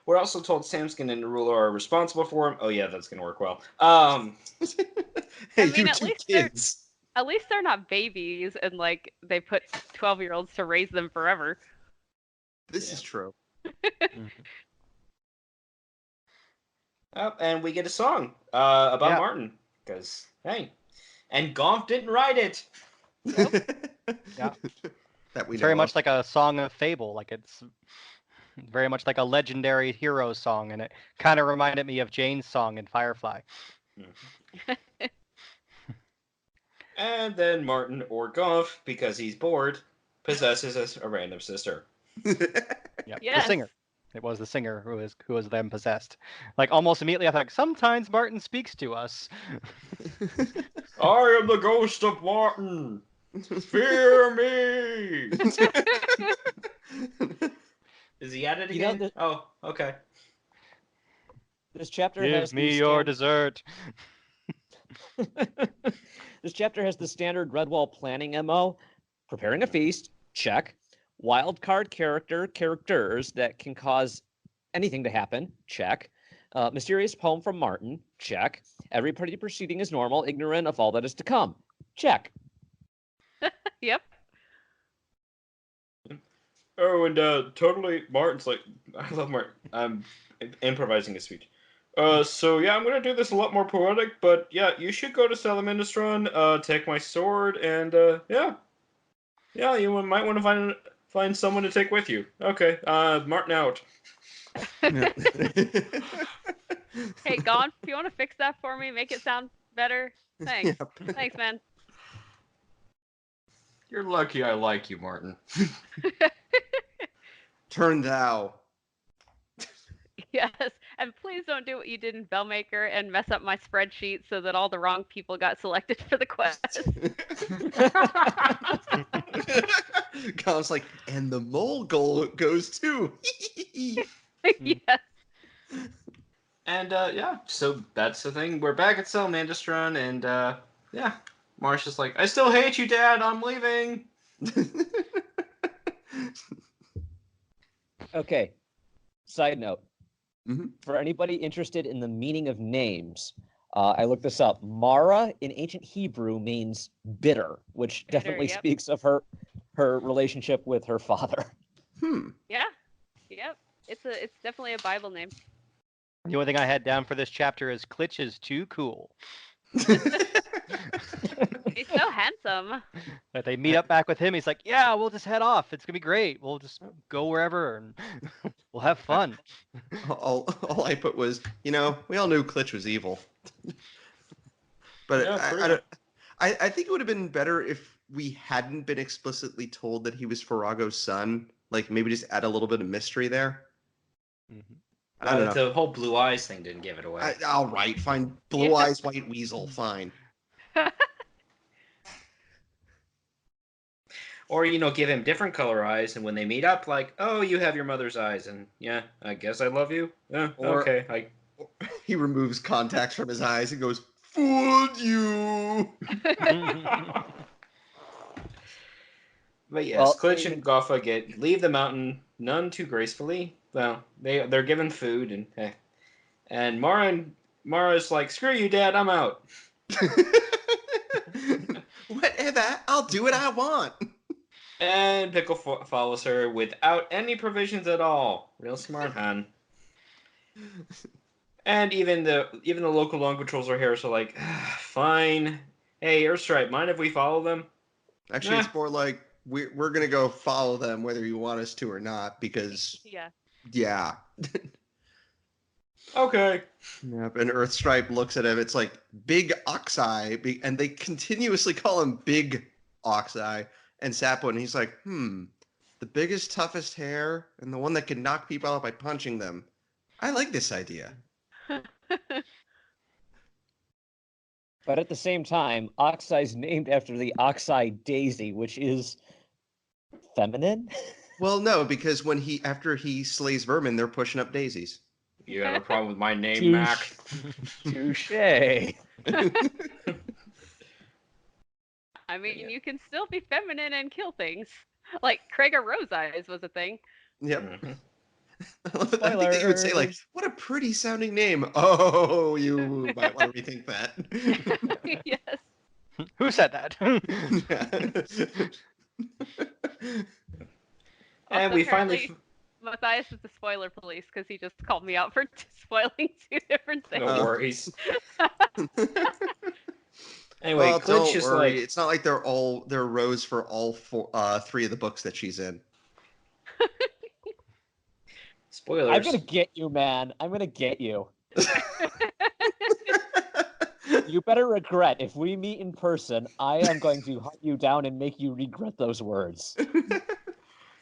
we're also told Samskin and Ruler are responsible for him. Oh yeah, that's gonna work well. Hey, I mean, you at two least they're- kids. At least they're not babies and like they put 12-year-olds to raise them forever. This Yeah. is true. And we get a song about Yeah. Martin. Because, hey. And Gomp didn't write it. Yeah. That we It's know very of. much like a song of fable. Like it's very much like a legendary hero song, and it kind of reminded me of Jane's song in Firefly. And then Martin or Gomp, because he's bored, possesses a random sister. Yep. Yes. The singer. It was the singer who was then possessed. Like almost immediately, I thought sometimes Martin speaks to us. I am the ghost of Martin. Fear me. Is he at it You know, again? Oh, okay. This chapter Give has me the your dessert. This chapter has the standard Redwall planning MO. Preparing a feast, check. Wildcard characters that can cause anything to happen, check. Mysterious poem from Martin, check. Every party proceeding is normal, ignorant of all that is to come, check. Yep. Oh, and totally, Martin's like, I love Martin. I'm improvising a speech. So yeah, I'm gonna do this a lot more poetic, but yeah, you should go to Salamandastron, take my sword, and yeah, you might want to find someone to take with you. Okay, Martin out. Hey, Gone, if you want to fix that for me, make it sound better. Thanks. Yep. Thanks, man. You're lucky I like you, Martin. Turn thou. Yes, and please don't do what you did in Bellmaker and mess up my spreadsheet so that all the wrong people got selected for the quest. Colin's like, and the mole goal goes too. Yes. And yeah, so that's the thing. We're back at Salamandastron, and yeah, Marcia's like, I still hate you, Dad. I'm leaving. Okay, side note. Mhm. For anybody interested in the meaning of names, I looked this up. Mara in ancient Hebrew means bitter, which Bitter, definitely yep. speaks of her relationship with her father. Yeah. Yep. It's definitely a Bible name. The only thing I had down for this chapter is Klitsch is too cool. He's so handsome. Like they meet up back with him. He's like, "Yeah, we'll just head off. It's gonna be great. We'll just go wherever and we'll have fun." all I put was, we all knew Klitsch was evil. But Yeah, I, true. I, don't, I think it would have been better if we hadn't been explicitly told that he was Farago's son. Like, maybe just add a little bit of mystery there. I don't know. The whole blue eyes thing didn't give it away. All right, fine. Blue eyes, white weasel, fine. Or, give him different color eyes, and when they meet up, like, oh, you have your mother's eyes, and yeah, I guess I love you. Or- Okay. He removes contacts from his eyes and goes, "Fooled you." But yes, Well, Klitsch and Goffa leave the mountain none too gracefully. Well, they're given food, and Mara's like, screw you, Dad, I'm out. Whatever, I'll do what I want. And Pickle follows her without any provisions at all. Real smart, hon. And even the local long patrols are here, so like, fine. Hey, Earthstripe, mind if we follow them? Actually, it's more like we're gonna go follow them whether you want us to or not, because yeah. Okay. Yep. And Earthstripe looks at him. It's like Big Oxeye, and they continuously call him Big Oxeye and Sapwood. And he's like, the biggest, toughest hair, and the one that can knock people out by punching them. I like this idea. But at the same time, Oxeye's named after the Oxeye daisy, which is feminine. Well, no, because after he slays vermin, they're pushing up daisies. You have a problem with my name, Mac? Touche. I mean, you can still be feminine and kill things. Like Krager Rose Eyes was a thing. Yep. Mhm. I think that you would say, like, what a pretty sounding name. Oh, you might want to rethink that. Yes. Who said that? And Also, we finally. apparently, Matthias is the spoiler police because he just called me out for spoiling two different things. No worries. Anyway, Well, Klitsch don't is worry. like. It's not like they're rows for all three of the books that she's in. Spoilers. I'm gonna get you, man. I'm gonna get you. You better regret. If we meet in person, I am going to hunt you down and make you regret those words.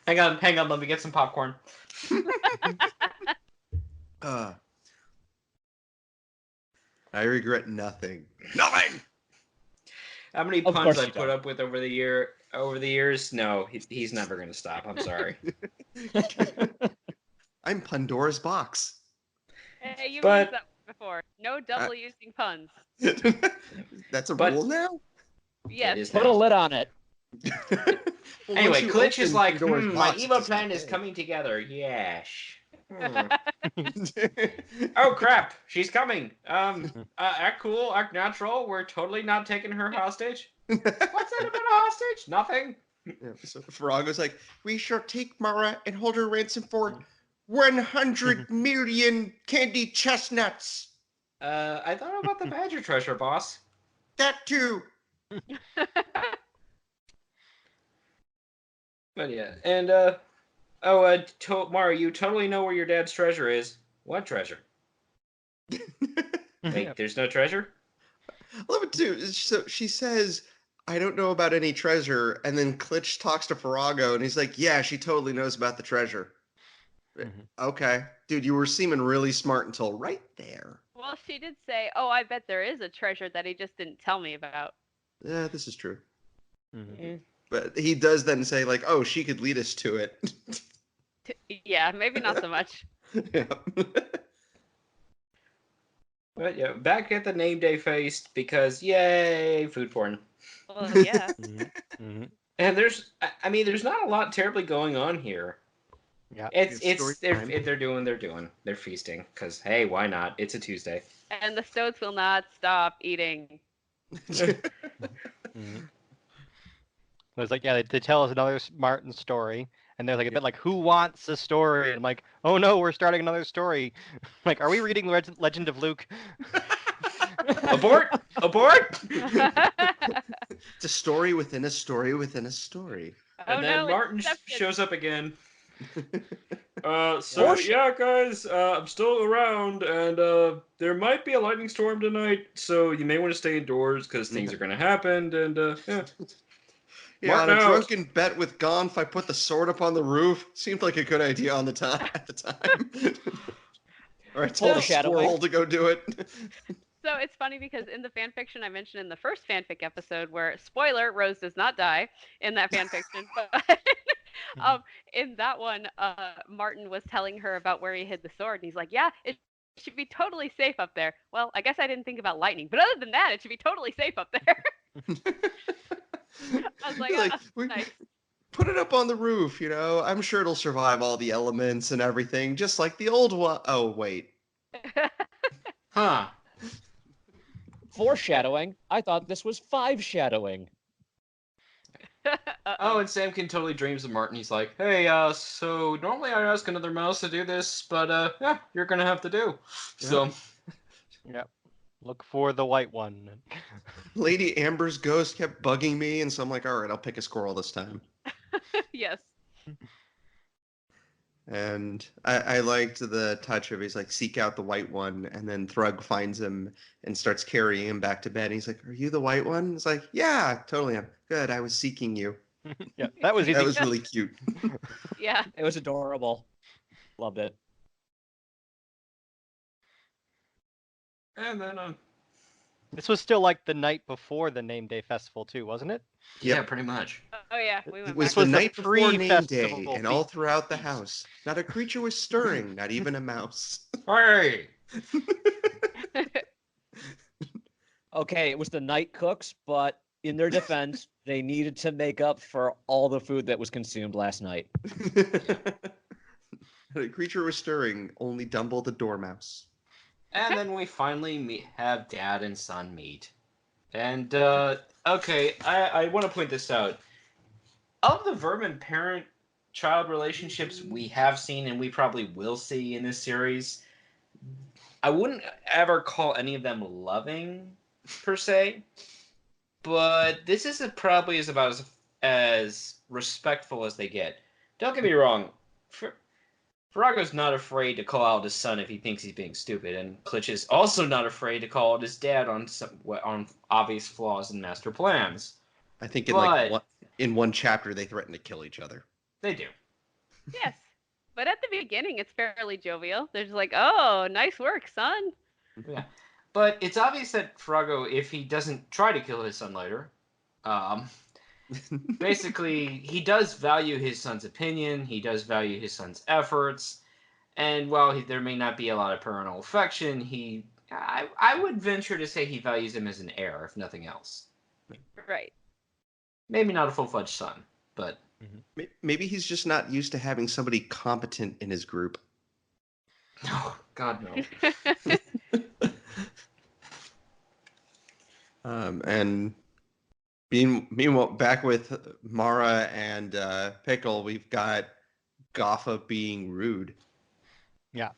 Hang on. Let me get some popcorn. I regret nothing. Nothing. How many Of puns course I you put don't. up with over the years? No, he's never gonna stop. I'm sorry. I'm Pandora's box. Hey, you've But- used that before. No double using puns. That's a But- rule now? Yes. is Put now. a lid on it. Well, Anyway, once you Klitsch is open like, Pandora's my box, evil it's plan is okay. coming together. Yes. Oh crap, she's coming. Act cool, act natural. We're totally not taking her hostage. What's that about a hostage? Nothing. Yeah, so Farago's like, we shall take Mara and hold her ransom for 100 million candy chestnuts. I thought about the badger treasure, boss. That too. But yeah, and Mara, you totally know where your dad's treasure is. What treasure? Wait, there's no treasure? I love it too. So she says, I don't know about any treasure. And then Klitsch talks to Farago and he's like, yeah, she totally knows about the treasure. Okay. Dude, you were seeming really smart until right there. Well, she did say, "Oh, I bet there is a treasure that he just didn't tell me about." Yeah, this is true. Mm. But he does then say, like, oh, she could lead us to it. Yeah, maybe not so much. Yeah. But yeah, back at the name day feast because yay, food porn. Well, yeah. And there's not a lot terribly going on here. Yeah. It's story time. They're feasting because hey, why not? It's a Tuesday. And the stoats will not stop eating. It's like, yeah, they tell us another Martin story, and they're like a bit like, who wants a story? And I'm like, oh no, we're starting another story. Like, are we reading Legend of Luke? Abort! Abort! It's a story within a story within a story. And then no, Martin Inception. shows up again. Yeah, guys, I'm still around, and there might be a lightning storm tonight, so you may want to stay indoors because things are going to happen, and yeah. Yeah, on Martin a out. drunken bet with Gon, if I put the sword up on the roof, seemed like a good idea on the time at the time. Or I told a Foreshadowing. squirrel to go do it. So it's funny because in the fan fiction I mentioned in the first fanfic episode, where spoiler, Rose does not die in that fan fiction, but in that one, Martin was telling her about where he hid the sword, and he's like, "Yeah, it should be totally safe up there." Well, I guess I didn't think about lightning, but other than that, it should be totally safe up there. I was like, You're nice. Put it up on the roof, you know. I'm sure it'll survive all the elements and everything, just like the old one. Oh, wait. Huh. Foreshadowing. I thought this was 5 shadowing. Oh, and Sam can totally dreams of Martin. He's like, hey, so normally I ask another mouse to do this, but, yeah, you're gonna have to do. So, Yep. Look for the white one. Lady Amber's ghost kept bugging me, and so I'm like, all right, I'll pick a squirrel this time. Yes. And I liked the touch of he's like, seek out the white one, and then Thrug finds him and starts carrying him back to bed. And he's like, are you the white one? He's like, yeah, totally am. Good, I was seeking you. Yeah, that was easy. That was really cute. Yeah. It was adorable. Loved it. and then, This was still like the night before the name day festival too, wasn't it? yeah, Yep. pretty much. Oh yeah, we went It was back. the was the night before name day, pre-festival and all feast. throughout the house, not a creature was stirring, not even a mouse. Hey! Okay, it was the night cooks, but in their defense, they needed to make up for all the food that was consumed last night. Not a creature was stirring, only Dumble the dormouse. And then we finally have dad and son meet. And, okay, I want to point this out. Of the vermin parent-child relationships we have seen and we probably will see in this series, I wouldn't ever call any of them loving, per se. But this is probably about as respectful as they get. Don't get me wrong. Farago's not afraid to call out his son if he thinks he's being stupid, and Klitsch is also not afraid to call out his dad on obvious flaws in master plans. I think in one chapter they threaten to kill each other. They do. Yes. But at the beginning, it's fairly jovial. They're just like, "Oh, nice work, son." Yeah. But it's obvious that Farago, if he doesn't try to kill his son later, basically, he does value his son's opinion, he does value his son's efforts, and while there may not be a lot of parental affection, I would venture to say he values him as an heir, if nothing else. Right. Maybe not a full-fledged son, but... Maybe he's just not used to having somebody competent in his group. Oh, God, no. And meanwhile, back with Mara and Pickle, we've got Goffa being rude. Yeah.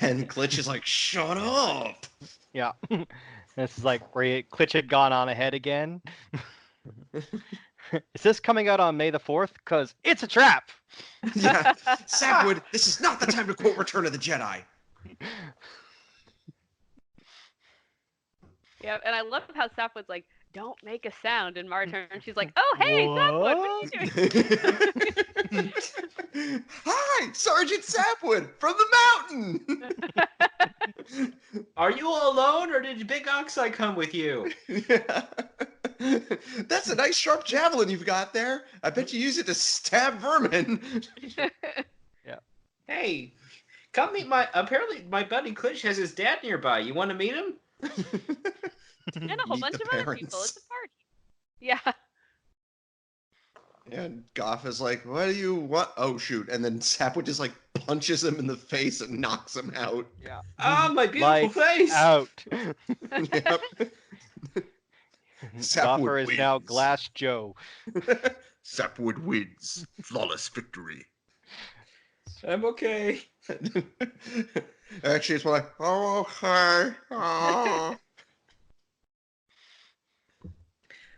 And Klitsch is like, shut up! Yeah. This is like where Klitsch had gone on ahead again. Is this coming out on May the 4th? Because it's a trap! Yeah, Sapwood, this is not the time to quote Return of the Jedi. Yeah, and I love how Sapwood's like, "Don't make a sound," and Mara turns and she's like, "Oh, hey, Sapwood, what are you doing?" Hi, Sergeant Sapwood from the mountain. Are you all alone, or did Big Oxeye come with you? Yeah. That's a nice sharp javelin you've got there. I bet you use it to stab vermin. Hey, come meet apparently my buddy Klitsch has his dad nearby. You want to meet him? And a whole Meet bunch the of other parents. people. It's a party. Yeah. And Goff is like, what do you want? Oh, shoot. And then Sapwood just like punches him in the face and knocks him out. Yeah. Ah, my beautiful Lights face! out. Yep. Gopher is now wins. Glass Joe. Sapwood wins. Flawless victory. I'm okay. Actually, it's more like, oh, okay. Oh.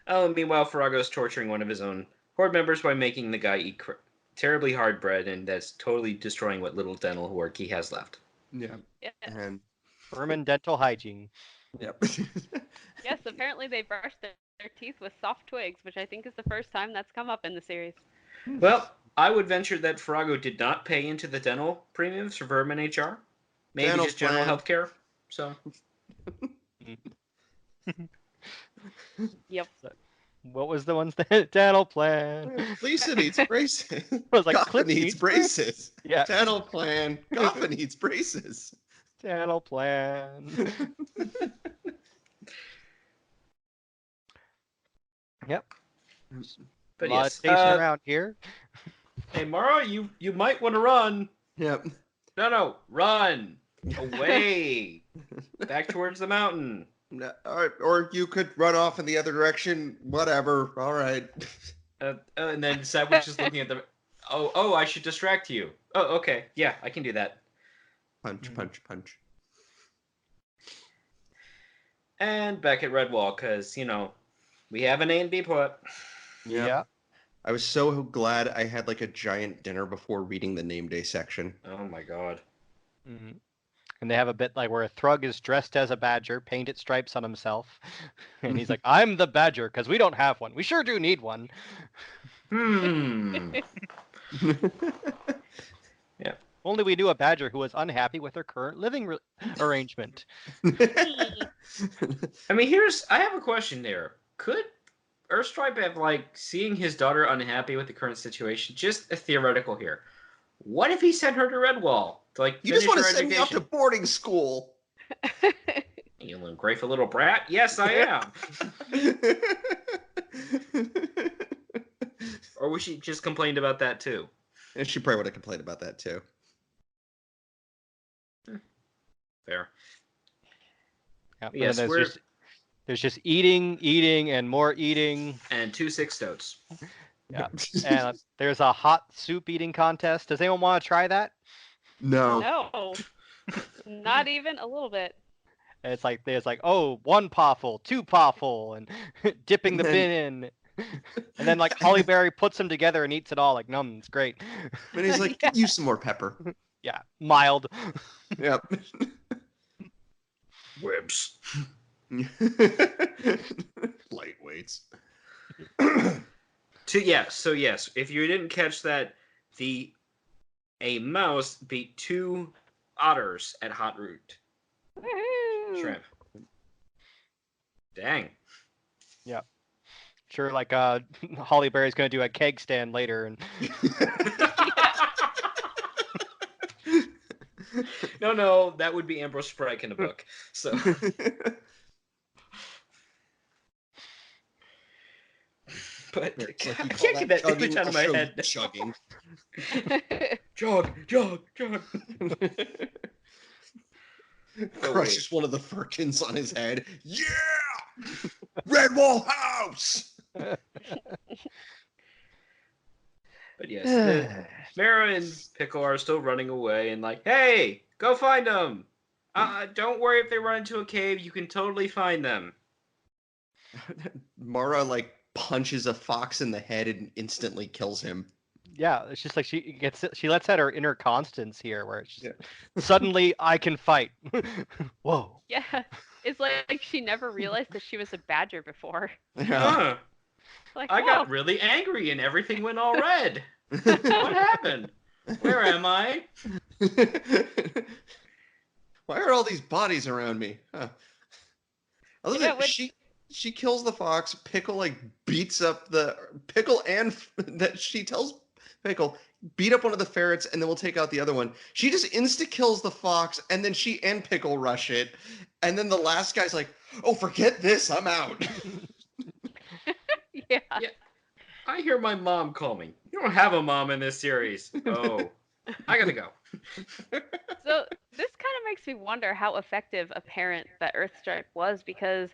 Oh, and meanwhile, Farago's torturing one of his own horde members by making the guy terribly hard bred, and that's totally destroying what little dental work he has left. Yeah. Yeah. And Vermin dental hygiene. yep. Yes, apparently they brush their teeth with soft twigs, which I think is the first time that's come up in the series. Well, I would venture that Farago did not pay into the dental premiums for Vermin HR. Maybe Dental just general plan. health care. So Yep. What was the one's dental plan? Lisa needs braces. I was like, Gaffa Clip needs braces. Yeah. Dental plan. Gaffa needs braces. Dental plan. Yep. but a lot of yes. station around here. Hey Mara, you might want to run. Yep. No, run away, back towards the mountain. No, all right, or you could run off in the other direction. Whatever. All right. And then Sadwich is looking at the. Oh, I should distract you. Oh, okay, yeah, I can do that. Punch, punch, punch. And back at Redwall, because we have an A and B plot. Yep. Yeah. I was so glad I had like a giant dinner before reading the name day section. Oh my god. Mhm. And they have a bit like where a Thrug is dressed as a badger, painted stripes on himself. And he's like, I'm the badger because we don't have one. We sure do need one. Yeah. Only we knew a badger who was unhappy with her current living arrangement. I mean, I have a question there. Could Earthstripe have, seeing his daughter unhappy with the current situation, just a theoretical here. What if he sent her to Redwall to, You just finish want to her send me off to education? boarding school. You little grateful little brat? Yes, I am. Or was she just complained about that too? And she probably would have complained about that too. Fair. Yeah, Yes, and then there's just eating, and more eating. And 2 6 stoats. Yeah. And there's a hot soup eating contest. Does anyone want to try that? No. No, not even a little bit. And it's like there's oh, 1 pawful, 2 pawful, and dipping the bin in. And then Holly Berry puts them together and eats it all num. It's great. And he's like, could use some more pepper. Yeah, mild. Yep. Whips. Lightweights. So yes, if you didn't catch that, a mouse beat 2 otters at hot root Woohoo! shrimp. Dang. Yeah. Sure, Holly Berry's gonna do a keg stand later, and No, that would be Ambrose Sprike in a book. So, but I can't get that image out of my head. Chugging. Jog. Crushes one of the firkins on his head. Yeah! Redwall House! But yes, Mara and Pickle are still running away and hey, go find them. Don't worry if they run into a cave. You can totally find them. Mara punches a fox in the head and instantly kills him. yeah, it's just she lets out her inner Constance here, where it's just, suddenly I can fight. Whoa. Yeah, it's like she never realized that she was a badger before. Huh. I Whoa. got really angry and everything went all red. What happened? Where am I? Why are all these bodies around me? Huh. I love that she kills the fox. Pickle beats up the Pickle, and that she tells Pickle beat up one of the ferrets and then we'll take out the other one. She just insta kills the fox and then she and Pickle rush it, and then the last guy's like, "Oh, forget this, I'm out." Yeah. I hear my mom call me. You don't have a mom in this series. Oh, I gotta go. So this kind of makes me wonder how effective a parent that Earthstripe was, because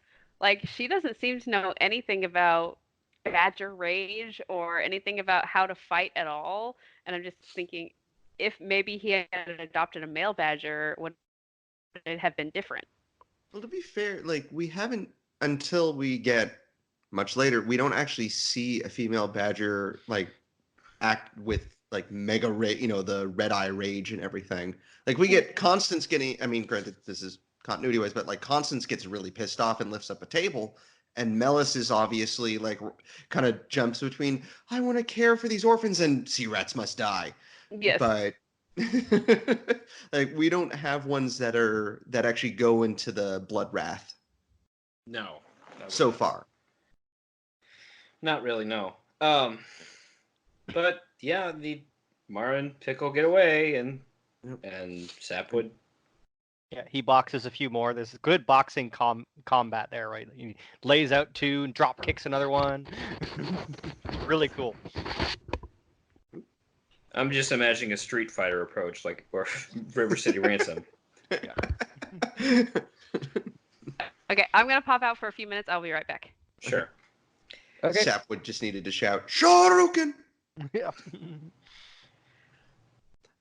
she doesn't seem to know anything about badger rage or anything about how to fight at all. And I'm just thinking, if maybe he had adopted a male badger, would it have been different? Well, to be fair, we haven't, until we get much later, we don't actually see a female badger act with like mega the red eye rage and everything. Like we get Constance getting, I mean, granted this is continuity wise, but like Constance gets really pissed off and lifts up a table, and Melis is obviously like kind of jumps between I want to care for these orphans and sea rats must die. Yes. But like we don't have ones that actually go into the blood wrath No. so far. Not really, no. But yeah, the Mara and Pickle get away, and Sapwood. Yeah, he boxes a few more. There's good boxing combat there, right? He lays out 2 and drop kicks another one. Really cool. I'm just imagining a Street Fighter approach, like or River City Ransom. Yeah. Okay, I'm gonna pop out for a few minutes. I'll be right back. Sure. Okay. Sapwood just needed to shout, Shoryuken! Yeah.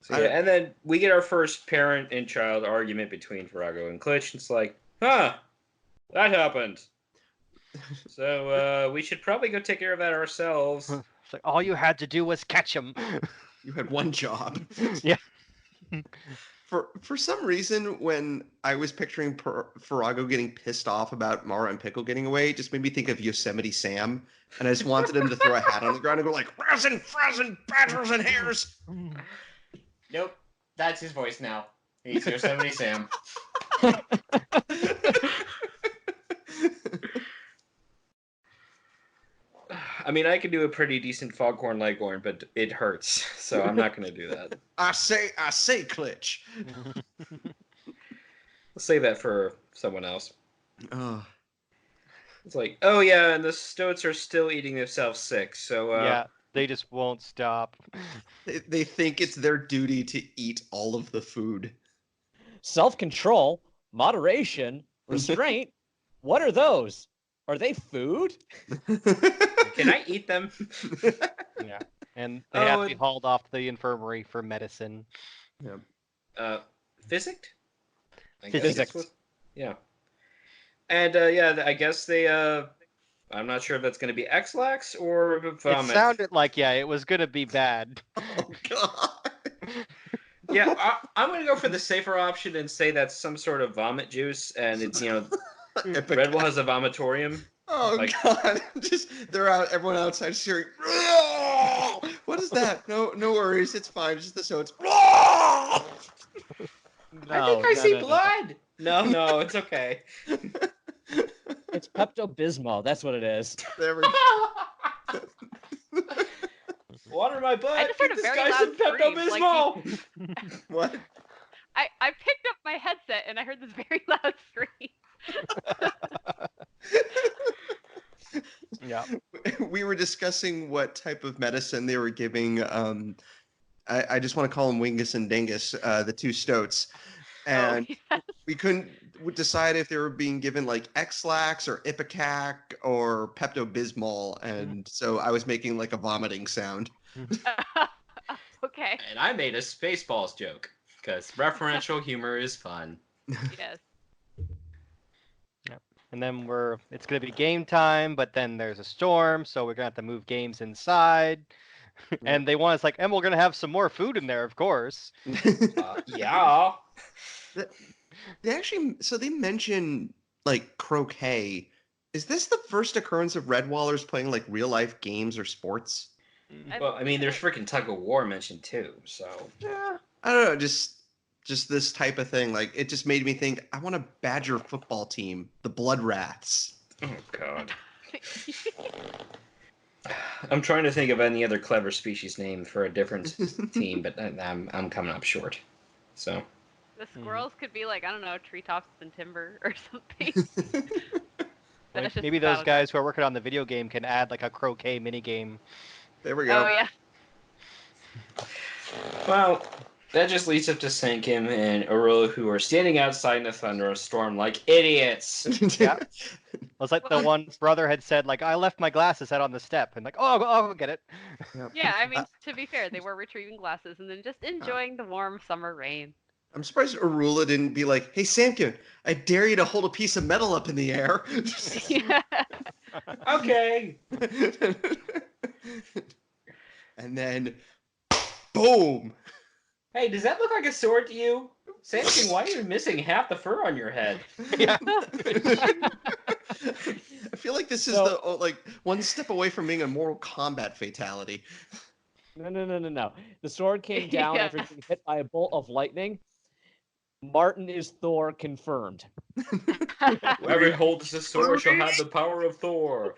So, yeah, and then we get our first parent and child argument between Virago and Klitsch. It's like, that happened. So we should probably go take care of that ourselves. It's like all you had to do was catch him. You had one job. Yeah. For some reason, when I was picturing Farago getting pissed off about Mara and Pickle getting away, it just made me think of Yosemite Sam. And I just wanted him to throw a hat on the ground and go like, resin, frozen, badgers and hares. Nope. That's his voice now. He's Yosemite Sam. I mean, I can do a pretty decent Foghorn Leghorn, but it hurts, so I'm not going to do that. I say, Klitsch. Let's save that for someone else. Oh. It's like, oh yeah, and the stoats are still eating themselves sick, so... Yeah, they just won't stop. They think it's their duty to eat all of the food. Self-control, moderation, restraint. What are those? Are they food? Can I eat them? Yeah, and they have to be hauled off to the infirmary for medicine. Yeah. Physic? Physics. Yeah. And yeah, I guess they I'm not sure if that's going to be X-Lax or vomit. It sounded like it was gonna be bad. Oh god. Yeah, I'm going to go for the safer option and say that's some sort of vomit juice, and it's Red Bull has a vomitorium. Oh god! They're out. Everyone outside is hearing. What is that? No worries. It's fine. Just the stoats. I think I see blood. No, it's okay. It's Pepto-Bismol. That's what it is. There we go. Water my butt. I just heard a very loud scream. Pepto-Bismol. What? I picked up my headset and I heard this very loud scream. Yeah. We were discussing what type of medicine they were giving. I just want to call them Wingus and Dingus, the 2 stoats. And we couldn't decide if they were being given like X-Lax or Ipecac or Pepto-Bismol. And so I was making like a vomiting sound. Okay. And I made a Spaceballs joke because referential humor is fun. Yes. And then it's gonna be game time, but then there's a storm, so we're gonna have to move games inside. And they want us and we're gonna have some more food in there, of course. Yeah. They mention like croquet. Is this the first occurrence of Redwallers playing like real life games or sports? Well, I mean, there's freaking tug of war mentioned too, so. Yeah. I don't know, just this type of thing. Like it just made me think I want a Badger football team, the Blood Rats. Oh god. I'm trying to think of any other clever species name for a different team, but I'm coming up short. So. The squirrels could be like, I don't know, treetops and timber or something. Maybe those guys who are working on the video game can add like a croquet mini game. There we go. Oh yeah. Well, that just leads up to Sankim and Arula, who are standing outside in a thunderstorm like idiots. Yeah. It's like the one brother had said, I left my glasses out on the step, and I'll go get it. Yep. Yeah, I mean, to be fair, they were retrieving glasses and then just enjoying the warm summer rain. I'm surprised Arula didn't be like, "Hey, Samkin, I dare you to hold a piece of metal up in the air." Yeah. Okay. And then Boom! Hey, does that look like a sword to you? Samson, why are you missing half the fur on your head? Yeah. I feel like this is like one step away from being a Mortal Kombat fatality. No. The sword came down Yeah. after being hit by a bolt of lightning. Martin is Thor confirmed. Whoever holds the sword shall have the power of Thor.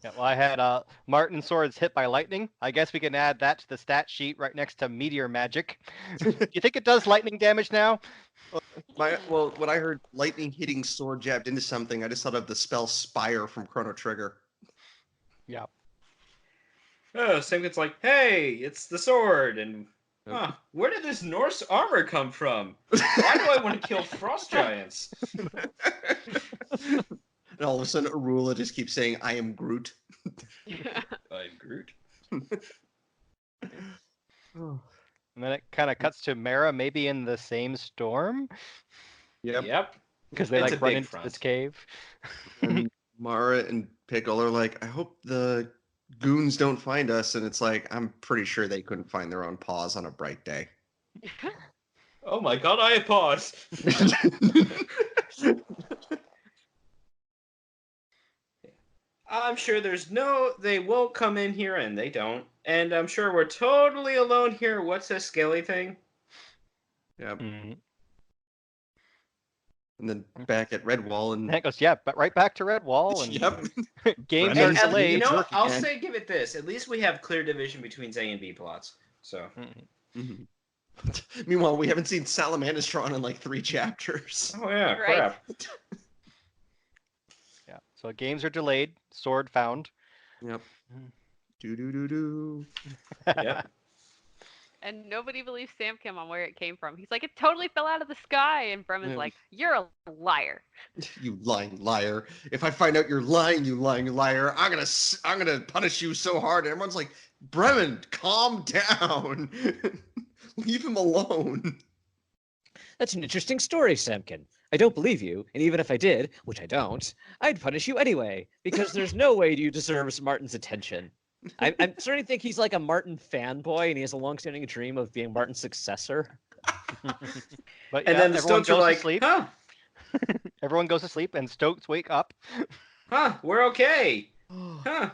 Yeah, well, I had Martin swords hit by lightning. I guess we can add that to the stat sheet right next to meteor magic. You think it does lightning damage now? When I heard lightning hitting sword jabbed into something, I just thought of the spell Spire from Chrono Trigger. Yeah. Oh, Samson's like, hey, it's the sword, and where did this Norse armor come from? Why do I want to kill frost giants? And all of a sudden, Arula just keeps saying, "I am Groot." I'm Groot. And then it kind of cuts to Mara, maybe in the same storm, Yep. because they It's a like run big into front. this cave. And Mara and Pickle are like, "I hope the goons don't find us." And it's like, I'm pretty sure they couldn't find their own paws on a bright day. Oh my god, I have paws. I'm sure they won't come in here, and they don't. And I'm sure we're totally alone here. What's this scaly thing? Yep. Mhm. And then back at Redwall, and And it goes, yeah, but right back to Redwall, and yep. games Brendan's are And delayed. you know what? jerk I'll again. say give it this. At least we have clear division between A and B plots. So. Mhm. Meanwhile, we haven't seen Salamandastron in like 3 chapters. Oh yeah, Right. crap. Yeah. So games are delayed. Sword found. Yep. Do. Yep. And nobody believes Sam Kim on where it came from. He's like, it totally fell out of the sky. And Bremen's Yeah. like, you're a liar. You lying liar! If I find out you're lying, you lying liar, I'm gonna punish you so hard. And everyone's like, Bremen, calm down. Leave him alone. That's an interesting story, Samkin. I don't believe you, and even if I did, which I don't, I'd punish you anyway, because there's no way you deserve Martin's attention. I'm starting to think he's like a Martin fanboy, and he has a long-standing dream of being Martin's successor. But And yeah, then the everyone Stoats are goes to like, sleep. huh, Everyone goes to sleep, and Stoats wake up. we're okay. Huh,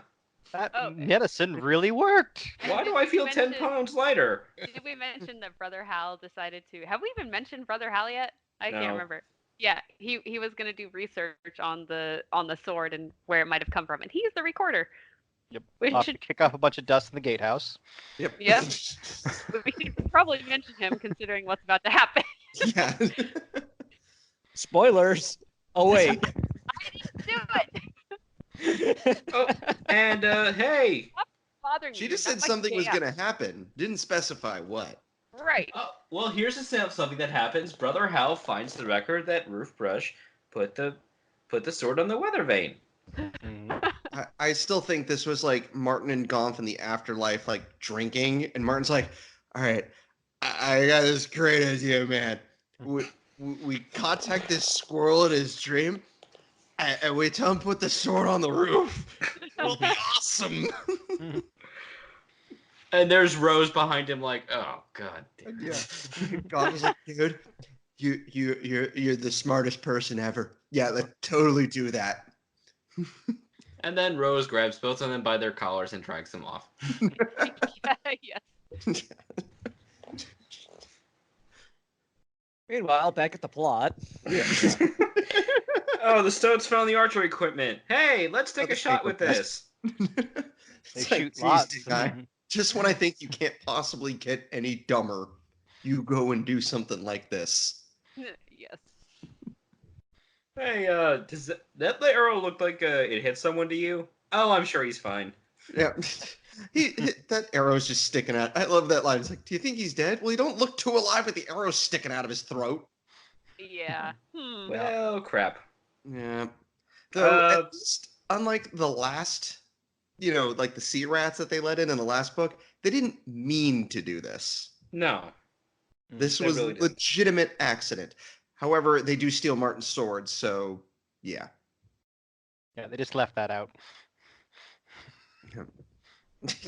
That Oh, medicine really worked. And why did do I we feel 10 mention- pounds lighter? Did we mention that Brother Hal decided to? Have we even mentioned Brother Hal yet? I No. can't remember. Yeah, he was gonna do research on the sword and where it might have come from, and he's the recorder. Yep. We Off should to kick off a bunch of dust in the gatehouse. Yep. Yep. we should probably mention him considering what's about to happen. Yeah. Spoilers. Oh wait. Do it. Oh, and hey. Bothering She me. just You're said not my something was jam. gonna happen. Didn't specify what. Right. Oh, well, here's something that happens. Brother Hal finds the record that Roof Brush put the sword on the weather vane. I still think this was like Martin and Gonf in the afterlife, like drinking, and Martin's like, "All right, I got this great idea, man. We contact this squirrel in his dream, and we tell him to put the sword on the roof. It'll be awesome." And there's Rose behind him, like, oh god. Damn it. Yeah. God was like, "Dude, you're the smartest person ever. Yeah, let's totally do that." And then Rose grabs both of them by their collars and drags them off. Yes. Meanwhile, back at the plot. Oh, the Stoats found the archery equipment. Hey, let's take a shot with this. They It's like, shoot "Geez, lots. guy, just when I think you can't possibly get any dumber, you go and do something like this." Yes. Hey, does that arrow look like it hit someone to you? Oh, I'm sure he's fine. Yeah. That arrow's just sticking out. I love that line. It's like, "Do you think he's dead?" Well, he don't look too alive with the arrow sticking out of his throat. Yeah. Well, crap. Yeah. Though, Uh, at least, unlike the last, like the sea rats that they let in the last book, they didn't mean to do this. No. This They was really didn't. legitimate accident. However, they do steal Martin's sword, so yeah. Yeah, they just left that out.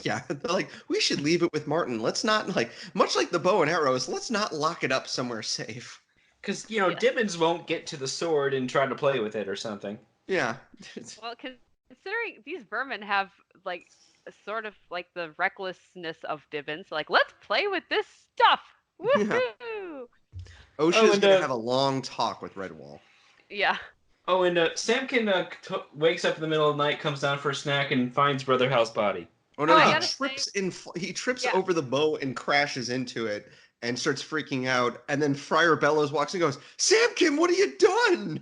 Yeah, they're like, we should leave it with Martin. Let's not, like, much like the bow and arrows, let's not lock it up somewhere safe. Because, Yes. Dibbins won't get to the sword and try to play with it or something. Yeah. Well, considering these vermin have like sort of like the recklessness of Dibbins, like let's play with this stuff. Yeah. Woohoo! Osha's and, gonna have a long talk with Redwall. Yeah. Oh, and Samkin wakes up in the middle of the night, comes down for a snack, and finds Brother Hal's body. Oh no, I he gotta trips he trips Yeah. over the bow and crashes into it and starts freaking out. And then Friar Bellows walks and goes, Samkin, what have you done?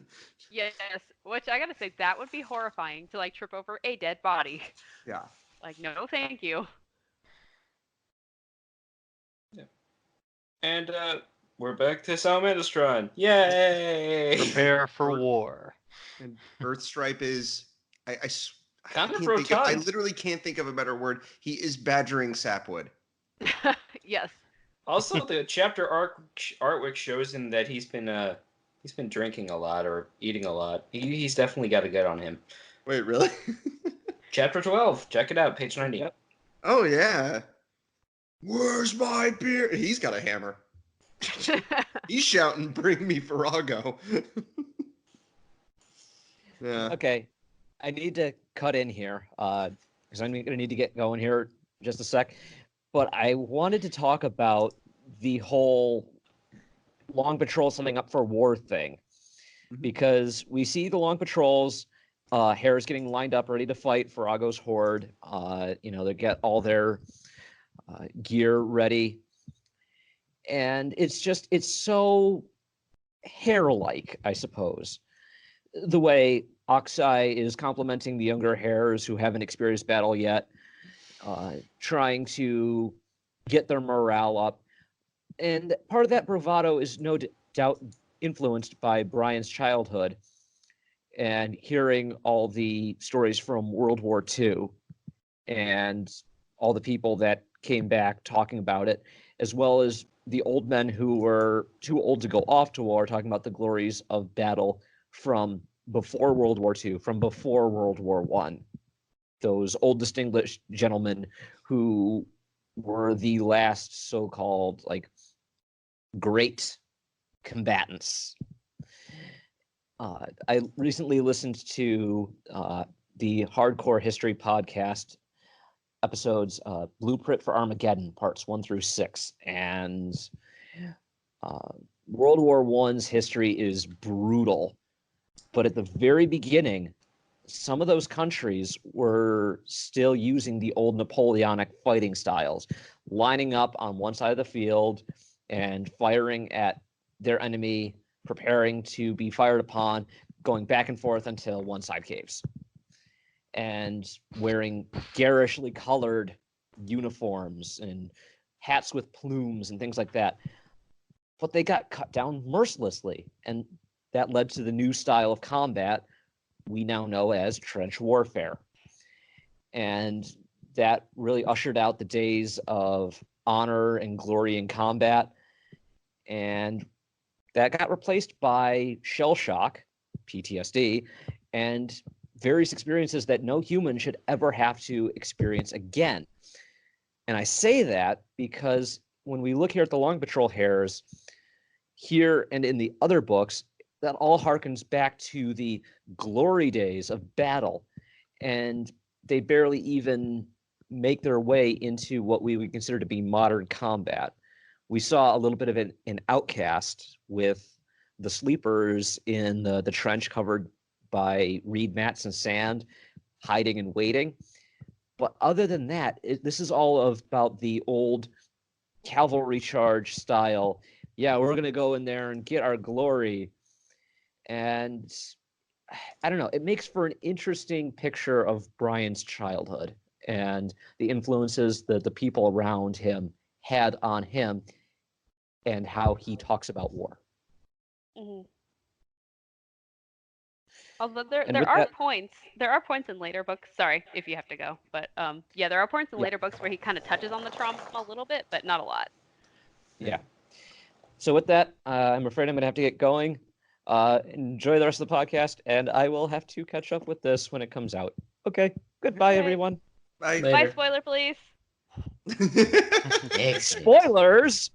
Yes, which I gotta say that would be horrifying to like trip over a dead body. Yeah. Like, no, thank you. And we're back to Salamandastron. Yay! Prepare for war. And Earthstripe is I Kind of can't think of, I rotund. literally can't think of a better word. He is badgering Sapwood. Yes. Also, the chapter artwork shows him that he's been drinking a lot or eating a lot. He's definitely got a gut on him. Wait, really? Chapter 12. Check it out, page 90. Yep. Oh yeah. Where's my beer? He's got a hammer. He's shouting, "Bring me Farago." Yeah. Okay, I need to cut in here because I'm going to need to get going here in just a sec. But I wanted to talk about the whole long patrol something up for war thing, because we see the long patrols. Hare's getting lined up, ready to fight Farago's horde. They get all their gear ready, and it's so hare-like, I suppose. The way Oxeye is complimenting the younger hares who haven't experienced battle yet, trying to get their morale up. And part of that bravado is no doubt influenced by Brian's childhood and hearing all the stories from World War II and all the people that came back talking about it, as well as the old men who were too old to go off to war, talking about the glories of battle from before World War II, from before World War I. Those old distinguished gentlemen who were the last so-called great combatants. I recently listened to the Hardcore History podcast episodes, Blueprint for Armageddon, parts 1 through 6, and World War I's history is brutal. But at the very beginning, some of those countries were still using the old Napoleonic fighting styles, lining up on one side of the field and firing at their enemy, preparing to be fired upon, going back and forth until one side caves, and wearing garishly colored uniforms and hats with plumes and things like that. But they got cut down mercilessly, and that led to the new style of combat we now know as trench warfare. And that really ushered out the days of honor and glory in combat. And that got replaced by shell shock, PTSD, and various experiences that no human should ever have to experience again. And I say that because when we look here at the Long Patrol hares, here and in the other books, that all harkens back to the glory days of battle. And they barely even make their way into what we would consider to be modern combat. We saw a little bit of an Outcast with the sleepers in the trench covered by reed mats and sand, hiding and waiting. But other than that, this is all about the old cavalry charge style. Yeah, we're going to go in there and get our glory. And I don't know, it makes for an interesting picture of Brian's childhood and the influences that the people around him had on him and how he talks about war. Mm-hmm. Although there And with are that- points in later books. Sorry if you have to go, but yeah, there are points in later books where he kind of touches on the trauma a little bit, but not a lot. Yeah. So with that, I'm afraid I'm going to have to get going. Enjoy the rest of the podcast, and I will have to catch up with this when it comes out. Okay. Goodbye, Okay. everyone. Bye. Later. Bye, spoiler police. Excellent. Spoilers.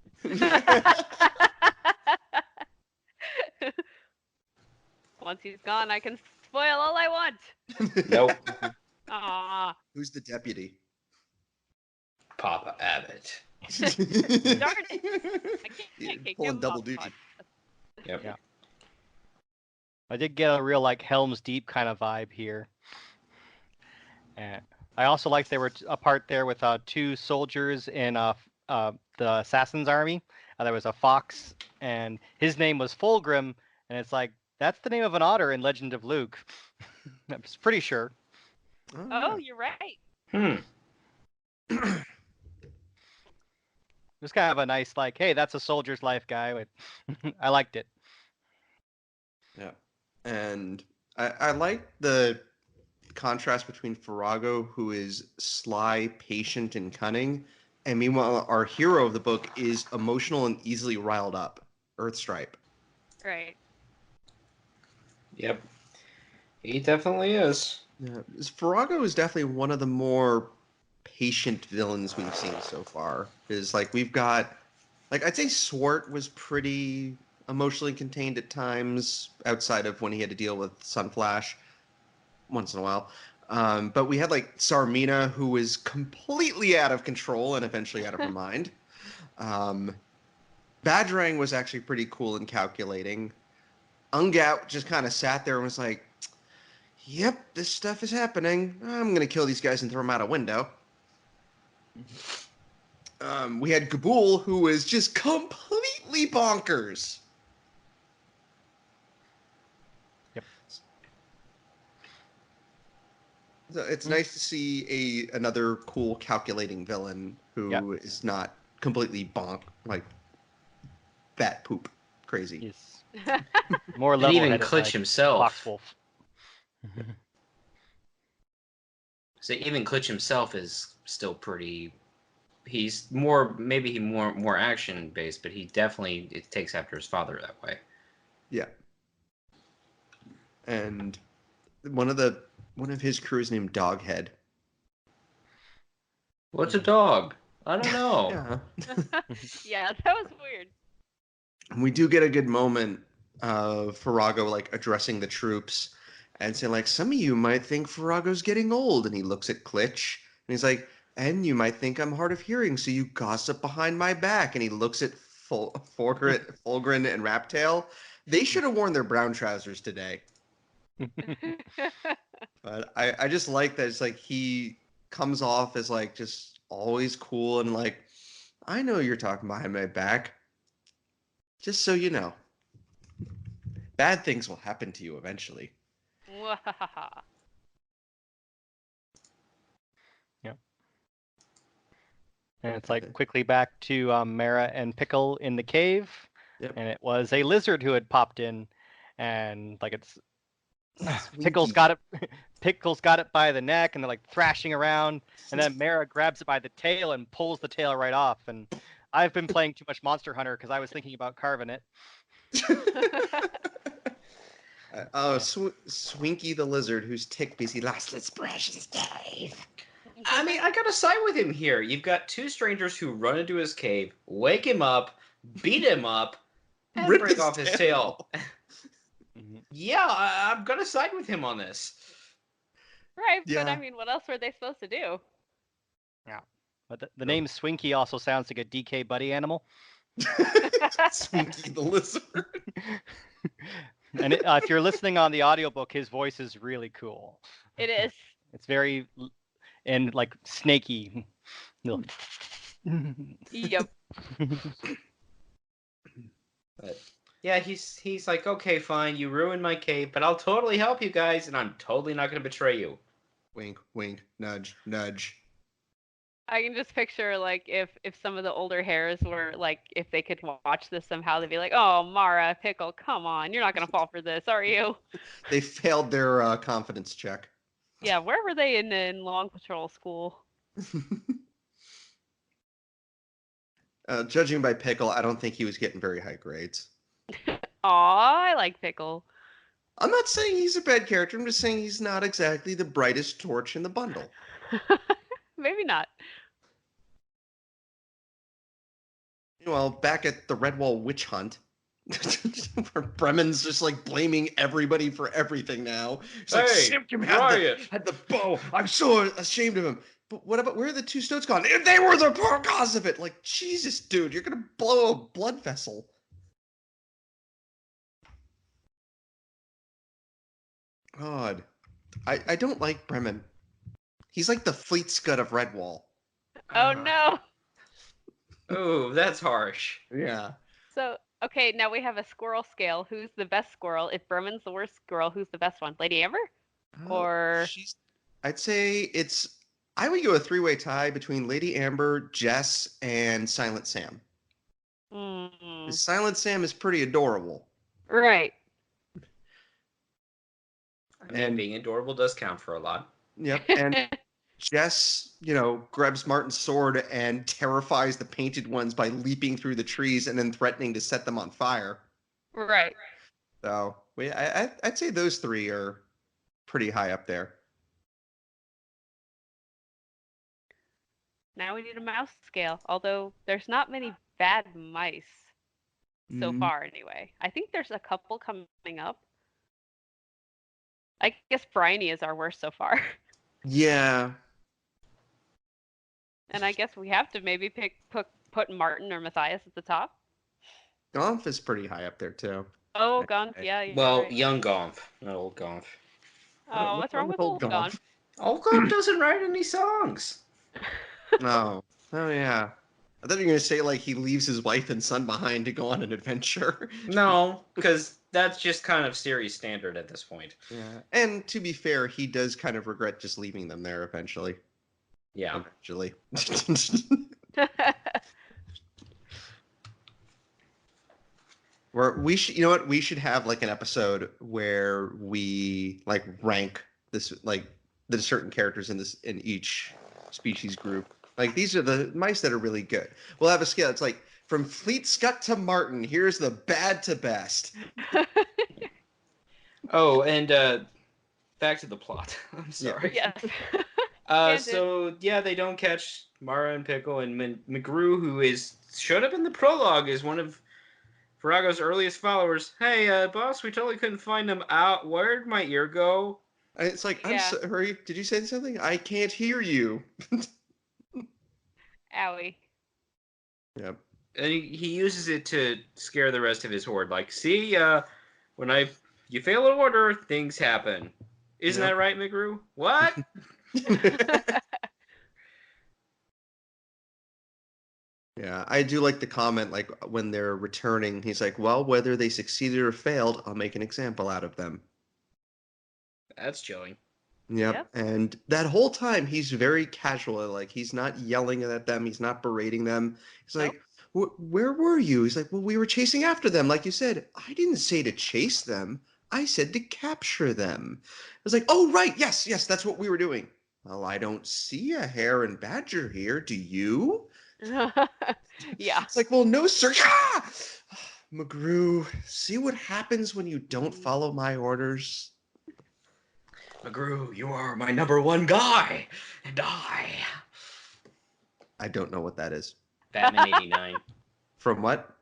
Once he's gone, I can spoil all I want. Nope. Aww. Who's the deputy? Papa Abbott. Darn it. I can't kick Pulling him double off duty. Yep. Yeah. I did get a real like Helm's Deep kind of vibe here. And I also liked there were a part there with two soldiers in the assassin's army. There was a fox, and his name was Fulgrim, and it's like that's the name of an otter in Legend of Luke. I'm pretty sure. Oh, you're right. Just kind of a nice like, hey, that's a soldier's life guy. I liked it. Yeah, and I like the contrast between Farago, who is sly, patient, and cunning, and meanwhile our hero of the book is emotional and easily riled up, Earthstripe. Right. Yep. He definitely is. Yeah, Farago is definitely one of the more patient villains we've seen so far. Is like we've got, like I'd say Swart was pretty emotionally contained at times, outside of when he had to deal with Sunflash once in a while. But we had like Sarmina, who was completely out of control and eventually out of her mind. Badrang was actually pretty cool and calculating. Ungat just kind of sat there and was like, yep, this stuff is happening. I'm going to kill these guys and throw them out a window. We had Gabul, who was just completely bonkers. Yep. So it's nice to see another cool calculating villain who is not completely like bat poop crazy. He's more And level. even Klitsch himself. Foxwolf. So even Klitsch himself is still pretty. He's more more action based, but he definitely it takes after his father that way. Yeah. And one of his crew is named Doghead. What's a dog? I don't know. Yeah. Yeah, that was weird. We do get a good moment of Farago like addressing the troops and saying like, some of you might think Farago's getting old, and he looks at Klitsch and he's like, and you might think I'm hard of hearing, so you gossip behind my back. And he looks at Fulgrin and Raptail. They should have worn their brown trousers today. But I just like that it's like he comes off as like just always cool and like, I know you're talking behind my back. Just so you know. Bad things will happen to you eventually. Mwahaha. And it's like quickly back to Mara and Pickle in the cave. Yep. And it was a lizard who had popped in, and like it's Pickle's Swinky. got it. Pickle's got it by the neck, and they're like thrashing around. And then Mara grabs it by the tail and pulls the tail right off. And I've been playing too much Monster Hunter because I was thinking about carving it. Swinky the lizard, whose tick busy lost its precious cave. I mean, I gotta side with him here. You've got two strangers who run into his cave, wake him up, beat him up, and Rip break his off his tail. Mhm. Yeah, I'm gonna side with him on this. Right, but Yeah. I mean, what else were they supposed to do? But the name Swinky also sounds like a DK buddy animal. Swinky the lizard. And if you're listening on the audiobook, his voice is really cool. It is. It's very and like snaky. Yep. But yeah, he's like, okay, fine, you ruined my cave, but I'll totally help you guys, and I'm totally not gonna betray you. Wink, wink, nudge, nudge. I can just picture like if some of the older hairs were like if they could watch this somehow, they'd be like, "Oh, Mara, Pickle, come on, you're not gonna fall for this, are you?" They failed their confidence check. Yeah, where were they in Long Patrol school? Judging by Pickle, I don't think he was getting very high grades. Aw, I like Pickle. I'm not saying he's a bad character. I'm just saying he's not exactly the brightest torch in the bundle. Maybe not. Well, back at the Redwall witch hunt, where Bremen's just like blaming everybody for everything now. It's like, Hey, Simkim riot! had the bow. I'm so ashamed of him. But what about, where are the two stoats gone? They were the cause of it. Like, Jesus, dude, you're going to blow a blood vessel. God. I don't like Bremen. He's like the fleet scud of Redwall. Oh no. Oh, that's harsh. Yeah. So, okay, now we have a squirrel scale. Who's the best squirrel? If Bremen's the worst squirrel, who's the best one? Lady Amber? Or I'd say I would go a three-way tie between Lady Amber, Jess, and Silent Sam. Silent Sam is pretty adorable. Right. I mean, being adorable does count for a lot. Yep, and Jess, grabs Martin's sword and terrifies the painted ones by leaping through the trees and then threatening to set them on fire. Right. So, I'd say those three are pretty high up there. Now we need a mouse scale, although there's not many bad mice so far anyway. I think there's a couple coming up. I guess Bryony is our worst so far. Yeah. And I guess we have to maybe put Martin or Matthias at the top. Gonf is pretty high up there, too. Oh, Gonf, yeah. Well, right. young Gonf, not old Gonf. Oh, what's wrong with old Gonf? Old Gonf doesn't write any songs. Oh yeah. I thought you were going to say, like, he leaves his wife and son behind to go on an adventure. No, because that's just kind of series standard at this point. Yeah. And to be fair, he does kind of regret just leaving them there eventually. Yeah. Eventually. Where we should, we should have like an episode where we like rank this, like the certain characters in each species group. Like, these are the mice that are really good. We'll have a scale. It's like from Fleet Scut to Martin. Here's the bad to best. Oh, and back to the plot. I'm sorry. Yes. So yeah, they don't catch Mara and Pickle, and McGrew, who showed up in the prologue, is one of Virago's earliest followers. Hey, boss, we totally couldn't find him out. Where'd my ear go? It's like, I'm sorry. Did you say something? I can't hear you. Owie. Yep. And he uses it to scare the rest of his horde. Like, see, when you fail an order, things happen. Isn't that right, McGrew? What? Yeah, I do like the comment, like, when they're returning, he's like, well, whether they succeeded or failed, I'll make an example out of them. That's chilling. Yep. And that whole time, he's very casual. Like, he's not yelling at them. He's not berating them. He's like, where were you? He's like, well, we were chasing after them. Like you said, I didn't say to chase them. I said to capture them. I was like, oh, right. Yes, that's what we were doing. Well, I don't see a hare and badger here. Do you? Yeah. It's like, well, no, sir. Ah! McGrew, see what happens when you don't follow my orders? McGrew, you are my number one guy, and I don't know what that is. Batman '89. From what?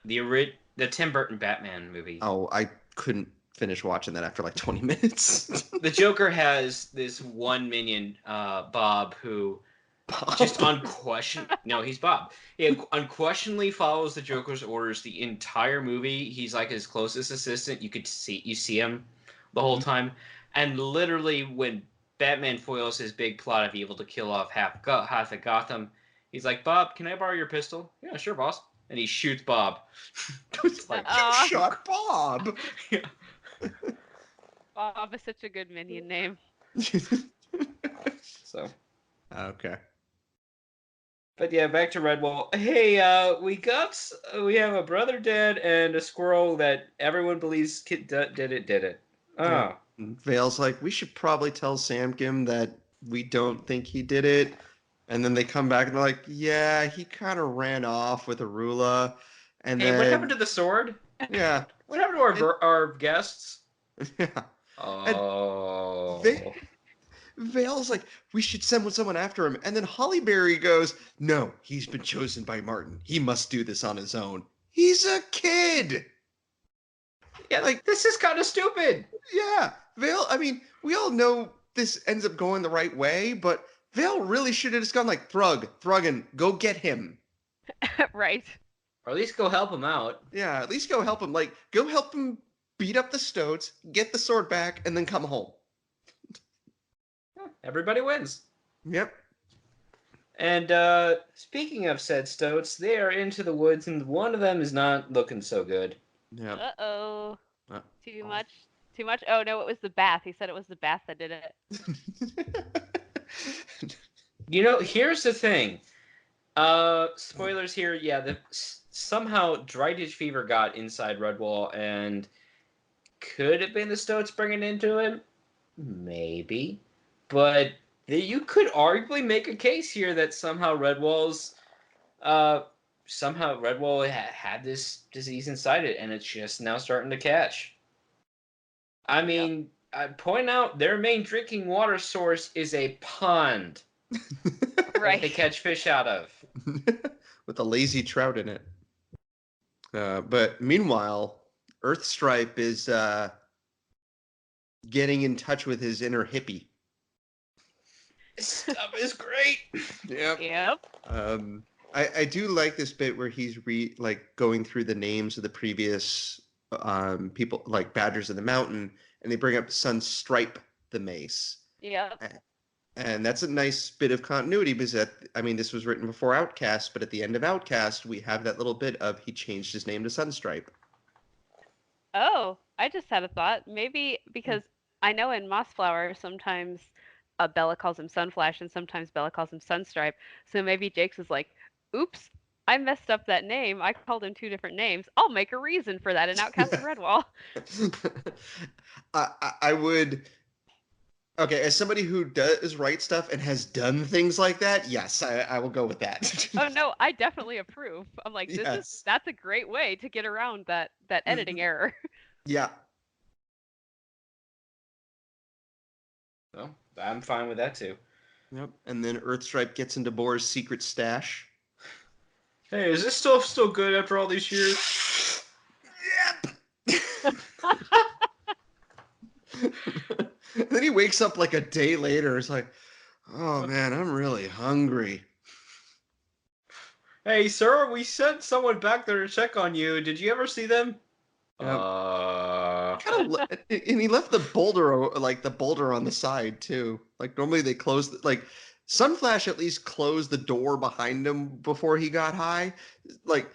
The Tim Burton Batman movie. Oh, I couldn't finish watching that after like 20 minutes. The Joker has this one minion, Bob, who just no, he's Bob. He unquestionably follows the Joker's orders the entire movie. He's like his closest assistant. You see him the whole time. And literally, when Batman foils his big plot of evil to kill off half of Gotham, he's like, Bob, can I borrow your pistol? Yeah, sure, boss. And he shoots Bob. It's like, you shot Bob! Yeah. Bob is such a good minion name. So. Okay. But yeah, back to Redwall. Hey, we have a brother dead and a squirrel that everyone believes did it. Oh. Yeah. Vale's like, we should probably tell Samkim that we don't think he did it. And then they come back and they're like, yeah, he kind of ran off with Arula. And then what happened to the sword? Yeah. What happened to our guests? Yeah. Oh. Vale's like, we should send someone after him. And then Hollyberry goes, no, he's been chosen by Martin. He must do this on his own. He's a kid. Yeah, like, this is kind of stupid. Yeah, Vale, I mean, we all know this ends up going the right way, but Vale really should have just gone like, Thruggan, go get him. Right. Or at least go help him out. Yeah, at least go help him. Like, go help him beat up the Stoats, get the sword back, and then come home. Everybody wins. Yep. And speaking of said stoats, they are into the woods, and one of them is not looking so good. Yep. Uh-oh. Uh, Too much? Too much? Oh, no, it was the bath. He said it was the bath that did it. You know, here's the thing. Spoilers here. Yeah, somehow dry ditch fever got inside Redwall, and could have been the stoats bringing it into him. Maybe, but you could arguably make a case here that somehow Redwall had this disease inside it, and it's just now starting to catch. I mean, I point out their main drinking water source is a pond. Right. That they catch fish out of. With a lazy trout in it. But meanwhile, Earthstripe is getting in touch with his inner hippie. This stuff is great. Yep. Yep. I do like this bit where he's going through the names of the previous people, like Badgers of the Mountain, and they bring up Sunstripe the Mace. Yep. And that's a nice bit of continuity because this was written before Outcast, but at the end of Outcast, we have that little bit of he changed his name to Sunstripe. Oh, I just had a thought. Maybe because I know in Mossflower sometimes Bella calls him Sunflash and sometimes Bella calls him Sunstripe. So maybe Jake's is like, oops, I messed up that name. I called him two different names. I'll make a reason for that in Outcast of Redwall. I would... Okay, as somebody who does write stuff and has done things like that, yes, I will go with that. Oh no, I definitely approve. I'm like, that's a great way to get around that editing error. Yeah. Well, I'm fine with that too. Yep. And then Earthstripe gets into Boar's secret stash. Hey, is this stuff still good after all these years? Yep. And then he wakes up like a day later. It's like, oh man, I'm really hungry. Hey, sir, we sent someone back there to check on you. Did you ever see them? Yep. And he left the boulder on the side too. Like normally they close Sunflash at least closed the door behind him before he got high. Like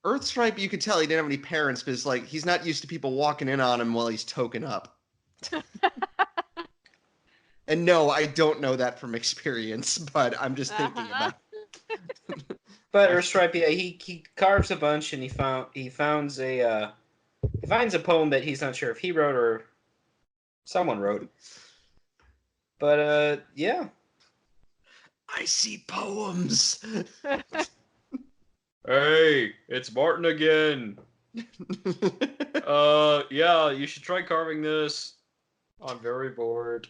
Earthstripe, you could tell he didn't have any parents because he's not used to people walking in on him while he's token up. And no, I don't know that from experience, but I'm just thinking about it. But Earthstripe, yeah, he carves a bunch and he finds a poem that he's not sure if he wrote or someone wrote. But yeah. I see poems. Hey, it's Martin again. Yeah, you should try carving this. I'm very bored.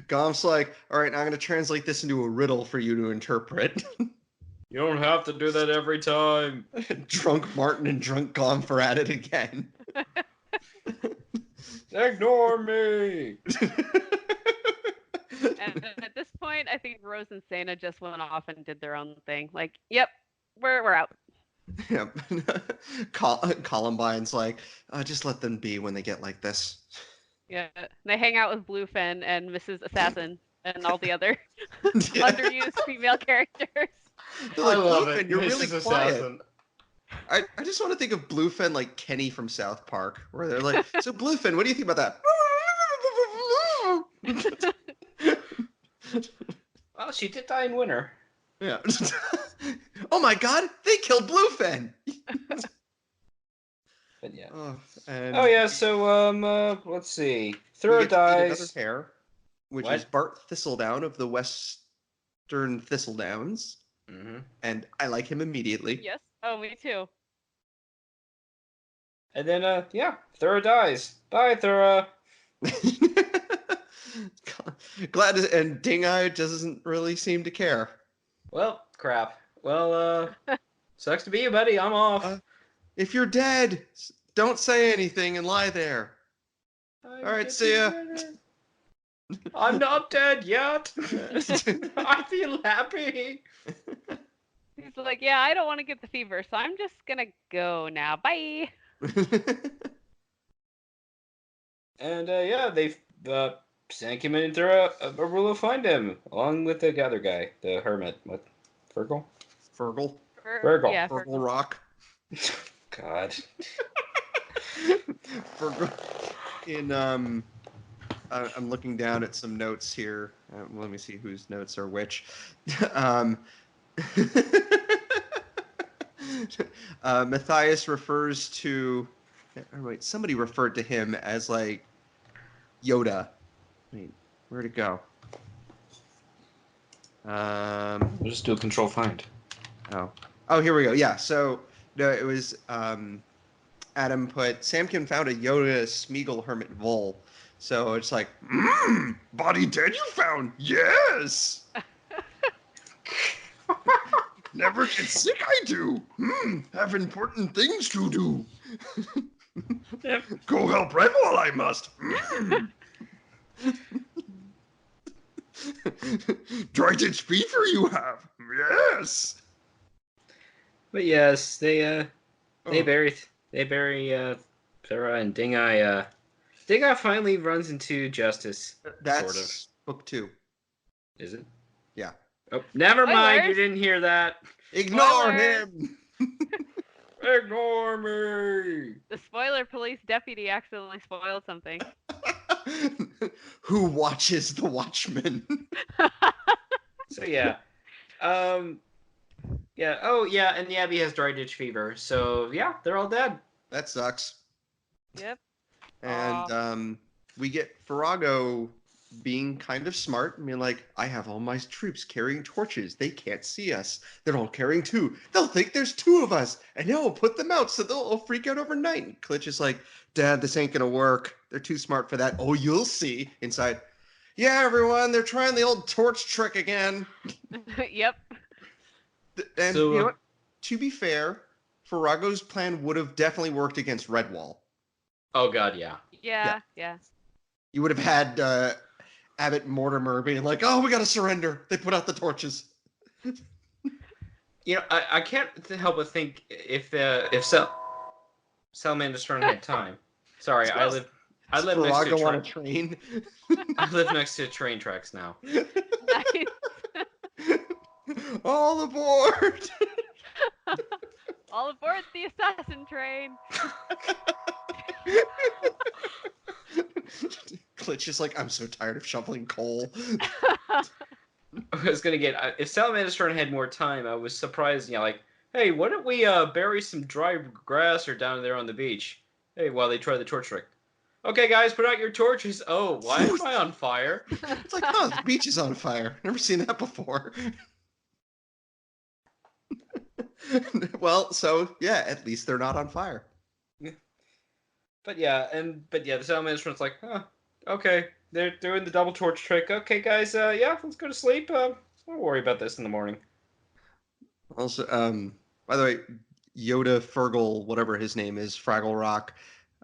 Gomp's like, all right, now I'm going to translate this into a riddle for you to interpret. You don't have to do that every time. Drunk Martin and drunk Gomp are at it again. Ignore me. And at this point, I think Rose and Sana just went off and did their own thing. Like, yep, we're out. Yep. Columbine's like, just let them be when they get like this. Yeah, they hang out with Bluefin and Mrs. Assassin and all the other underused female characters. They're like, I love Bluefin, it. you're Mrs. really quiet. Assassin. I just want to think of Bluefin like Kenny from South Park, where they're like, so Bluefin, what do you think about that? Well, she did die in winter. Yeah. Oh my God, they killed Bluefin. But yeah. Oh yeah. So let's see. Thura dies. Another pair, which What? is Bart Thistledown of the Western Thistledowns, Mm-hmm. and I like him immediately. Yes. Oh, me too. And then, Thura dies. Bye, Thura. Glad to, and Ding-Eye doesn't really seem to care. Well, crap. Well, sucks to be you, buddy. I'm off. If you're dead, don't say anything and lie there. All right, see ya. I'm not dead yet. I feel happy. He's like, yeah, I don't want to get the fever, so I'm just gonna go now. Bye. And they sank him in through a rule of find him, along with the other guy, the hermit. What? Fergal? Fergal. Fergal. Yeah, Fergal Rock. God. Fergal. I'm looking down at some notes here. Let me see whose notes are which. Matthias refers to. Wait, somebody referred to him as like Yoda. Wait, where'd it go? We'll just do a control find. Oh, here we go. Yeah, so no, it was Adam put Samkin found a Yoda Smeagol Hermit Vol. So it's like, body dead you found? Yes! Never get sick I do. Have important things to do. Yep. Go help Redwall I must. Dry ditch fever you have. Yes. But yes, they bury Thura and Ding-Eye. Ding-Eye finally runs into justice. That's sort of. book 2. Is it? Yeah. Oh, never mind. You Spoilers. didn't hear that. Ignore Spoilers. him. Ignore me. The spoiler police deputy accidentally spoiled something. Who watches the Watchmen? So yeah, yeah. Oh yeah, and the Abbey has dry ditch fever. So yeah, they're all dead. That sucks. Yep. And we get Farrago being kind of smart. I mean, like, I have all my troops carrying torches. They can't see us. They're all carrying 2. They'll think there's 2 of us. And now we'll put them out so they'll freak out overnight. And Klitsch is like, Dad, this ain't gonna work. They're too smart for that. Oh, you'll see. Inside, yeah, everyone, they're trying the old torch trick again. Yep. And So, you know what? To be fair, Farrago's plan would have definitely worked against Redwall. Oh god, yeah. Yeah. You would have had Abbott Mortimer being like, "Oh, we gotta surrender." They put out the torches. You know, I can't help but think if Salamandastron had time. Sorry, I live next to Farrago on a a train. I live next to train tracks now. Nice. All aboard! All aboard the assassin train. Klitsch is like, I'm so tired of shoveling coal. I was gonna get if Salamandastron had more time. I was surprised. You know, like, hey, why don't we bury some dry grass or down there on the beach? Hey, while they try the torch trick. Okay, guys, put out your torches. Oh, why am I on fire? It's like, oh, the beach is on fire. Never seen that before. Well, so yeah, at least they're not on fire. But yeah, the Salamandastron's like, huh, okay, they're doing the double torch trick. Okay, guys, let's go to sleep. We'll worry about this in the morning. Also, by the way, Yoda Fergal, whatever his name is, Fraggle Rock.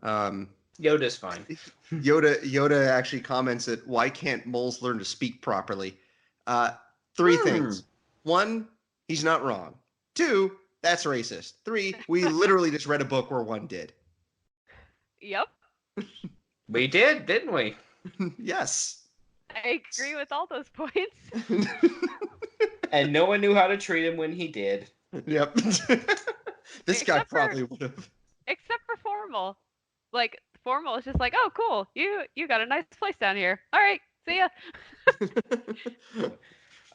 Yoda's fine. Yoda actually comments that why can't moles learn to speak properly? 3 things. 1, he's not wrong. 2, that's racist. 3, we literally just read a book where one did. Yep. We did, didn't we? Yes. I agree with all those points. And no one knew how to treat him when he did. Yep. This guy Except for- probably would have. Except for Formal. Like, Formal is just like, oh, cool. You got a nice place down here. All right. See ya.